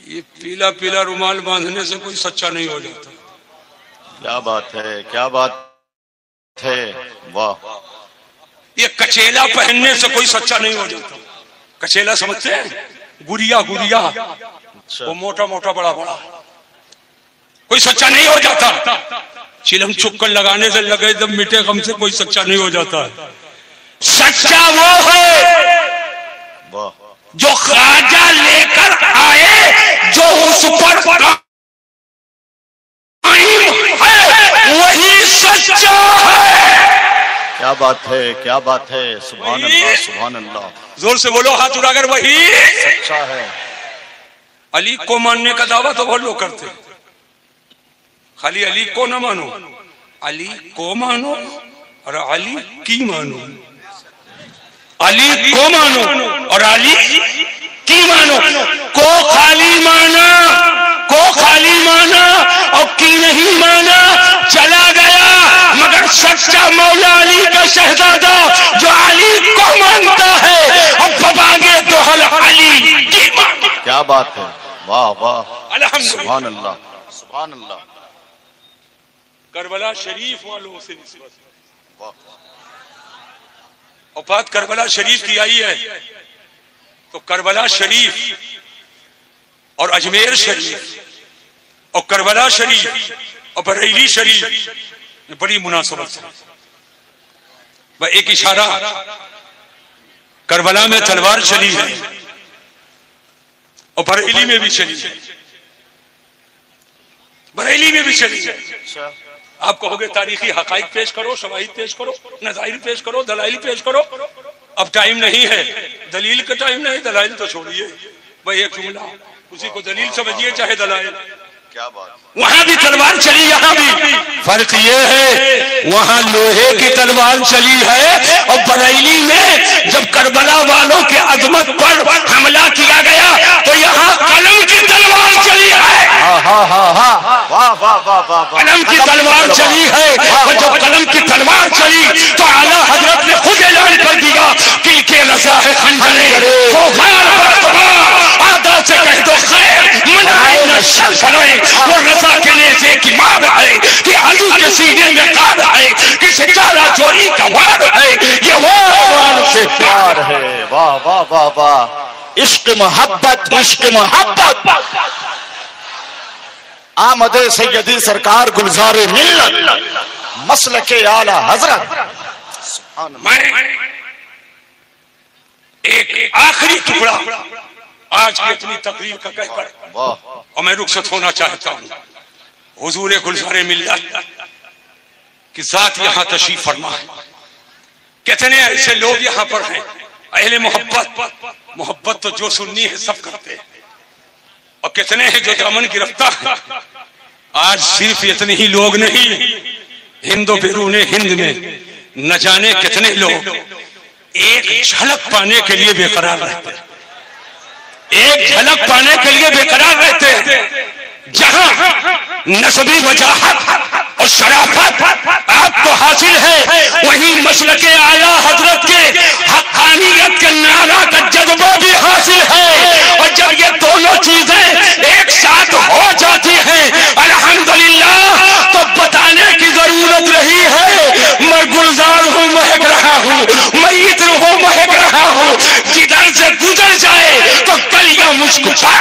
یہ پیلا پیلا رومال باندھنے سے کوئی سچا نہیں ہو جاتا. کیا بات ہے، کیا بات ہے، واہ. یہ کچیلا پہننے سے کوئی سچا نہیں ہو جاتا. کچیلا سمجھتے ہیں؟ گڑیا گڑیا، وہ موٹا موٹا بڑا بڑا، کوئی سچا نہیں ہو جاتا. چلم چکر لگانے سے لگے جب میٹھے غم سے کوئی سچا نہیں ہو جاتا. سچا وہ ہے جو خواجہ لے کر آئے، جو اس پر قائم ہے، وہی سچا ہے. کیا بات ہے، کیا بات ہے، سبحان اللہ، سبحان اللہ. زور سے بولو ہاتھ اٹھا کر، وہی سچا ہے. علی کو ماننے کا دعویٰ تو بہت لوگ کرتے ہیں. خالی علی کو نہ مانو، علی کو مانو اور علی کی مانو. علی کو مانو اور علی کی مانو. کو خالی مانا، کو خالی مانا اور کی نہیں مانا چلا گیا. مگر سچا مولا علی کا شہزادہ جو علی کو مانتا ہے اور بباگے دوحل علی کی مانتا. کیا بات ہے، واہ واہ، الحمدللہ. سبحان اللہ، سبحان اللہ. کربلا شریف والوں سے نسبت، اور بات کربلا شریف کی آئی ہے تو کربلا شریف اور اجمیر شریف اور کربلا شریف اور بریلی شریف میں بڑی مناسبت ہے. وہ ایک اشارہ، کربلا میں تلوار چلی ہے اور بریلی میں بھی چلی ہے، بریلی میں بھی چلی ہے. آپ کہو گے تاریخی حقائق پیش کرو، شواہد پیش کرو، نظائر پیش کرو، دلائل پیش کرو. اب ٹائم نہیں ہے، دلیل کا ٹائم نہیں، دلائل تو چھوڑیے. بھائی ایک جملہ، اسی کو دلیل سمجھیے چاہے دلائل. کیا بات. وہاں بھی تلوار چلی، یہاں بھی. فرق یہ ہے وہاں لوہے کی تلوار چلی ہے اور بریلی میں جب کربلا والوں کے عظمت پر حملہ کیا گیا تو یہاں قلم کی تلوار چلی ہے. قلم کی تلوار چلی ہے اور جب قلم کی تلوار چلی تو اعلیٰ حضرت نے خود اعلان کر دیا کہ کے رضا ہے خنجرے آدھا سے کہہ دو خیر منائے نہ شر فرائے. وہ رضا کے نیزے کی مار ہے کہ علی کے سینے میں قار ہے کہ ستارہ چوری کا وار ہے. یہ وار سے پیار ہے. واہ واہ واہ واہ. عشق محبت، عشق محبت. آمد سیدی سرکار گلزار ملت مسلک اعلی حضرت. میں ایک آخری ٹکڑا آج کی اتنی تقریر کا کہہ کر اور میں رخصت ہونا چاہتا ہوں. حضور گلزار ملت کی ذات یہاں تشریف فرما ہے. کتنے ایسے لوگ یہاں پر ہیں اہل محبت. محبت تو جو سننی ہے سب کرتے ہیں، اور کتنے ہیں جو دامن گرفتار ہیں. آج صرف اتنے ہی لوگ نہیں، ہند و بیرون ہند میں نہ جانے کتنے لوگ ایک جھلک پانے کے لیے بے قرار رہتے ہیں، ایک جھلک پانے کے لیے بے قرار رہتے ہیں۔ جہاں نسبی وجاہت اور شرافت آپ کو حاصل ہے، وہیں مسلک اعلیٰ حضرت کے حقانیت کے نعرہ کا جذبہ بھی حاصل ہے۔ اور جب یہ دونوں چیزیں ایک ساتھ ہو جاتی ہیں الحمدللہ، تو بتانے کی ضرورت رہی ہے میں گلزار ہوں مہک رہا ہوں، میں عطر ہوں مہک رہا ہوں، جدھر سے گزر جائے تو کلیاں مسکرا۔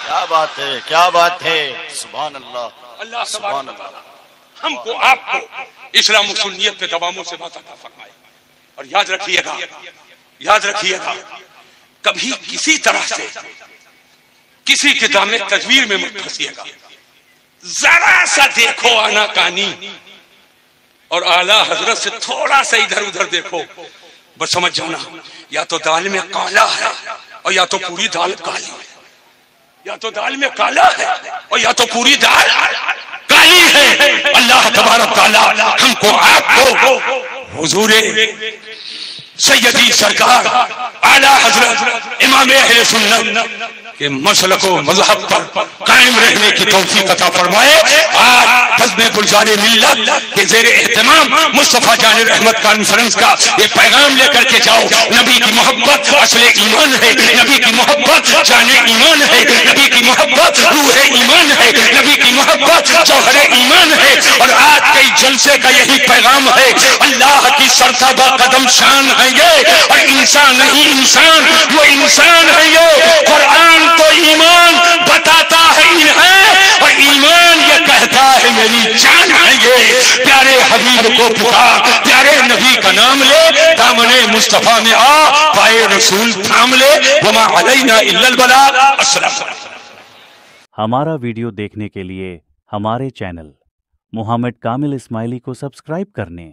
کیا بات ہے، کیا بات ہے، سبحان اللہ، اللہ سبحان اللہ۔ ہم کو آپ کو اسلام و سنیت پہ دواموں سے بات عطا فرمائے۔ اور یاد رکھیے گا، یاد رکھیے گا، کبھی کسی طرح سے کسی کے دامن تدبیر میں مت پھنسیے گا۔ ذرا سا دیکھو آنا کانی اور اعلیٰ حضرت سے تھوڑا سا ادھر ادھر دیکھو، بس سمجھ جانا یا تو دال میں کالا ہے اور یا تو پوری دال کالی ہے، یا تو دال میں کالا ہے اور یا تو پوری دال کالی ہے۔ اللہ تبارک تعالیٰ ہم کو آپ کو حضور سیدی سرکار اعلیٰ حضرت امام اہل سنت کہ مسلک و مذہب پر قائم رہنے کی توفیق عطا فرمائے۔ آج حزب گلزار ملت کے زیر اہتمام مصطفیٰ جان رحمت کانفرنس کا یہ پیغام لے کر کے جاؤ، نبی کی محبت اصل ایمان ہے، نبی کی محبت جان ایمان ہے، نبی کی محبت روح ایمان ہے، نبی کی محبت جوہر ایمان ہے۔ اور آج کے جلسے کا یہی پیغام ہے، اللہ کی سرتابہ قدم شان ہے یہ، اور انسان نہیں انسان، وہ انسان ہے یہ۔ قرآن تو ایمان بتاتا ہے انہیں، اور ایمان یہ کہتا ہے میری جان ہے یہ۔ پیارے حبیب کو پکار، پیارے نبی کا نام لے، دامن مصطفیٰ میں آ، پائے رسول تھام لے، وما علینا الا البلاغ۔ السلام علیکم۔ ہمارا ویڈیو دیکھنے کے لیے ہمارے چینل محمد کامل اسماعیلی کو سبسکرائب کرنے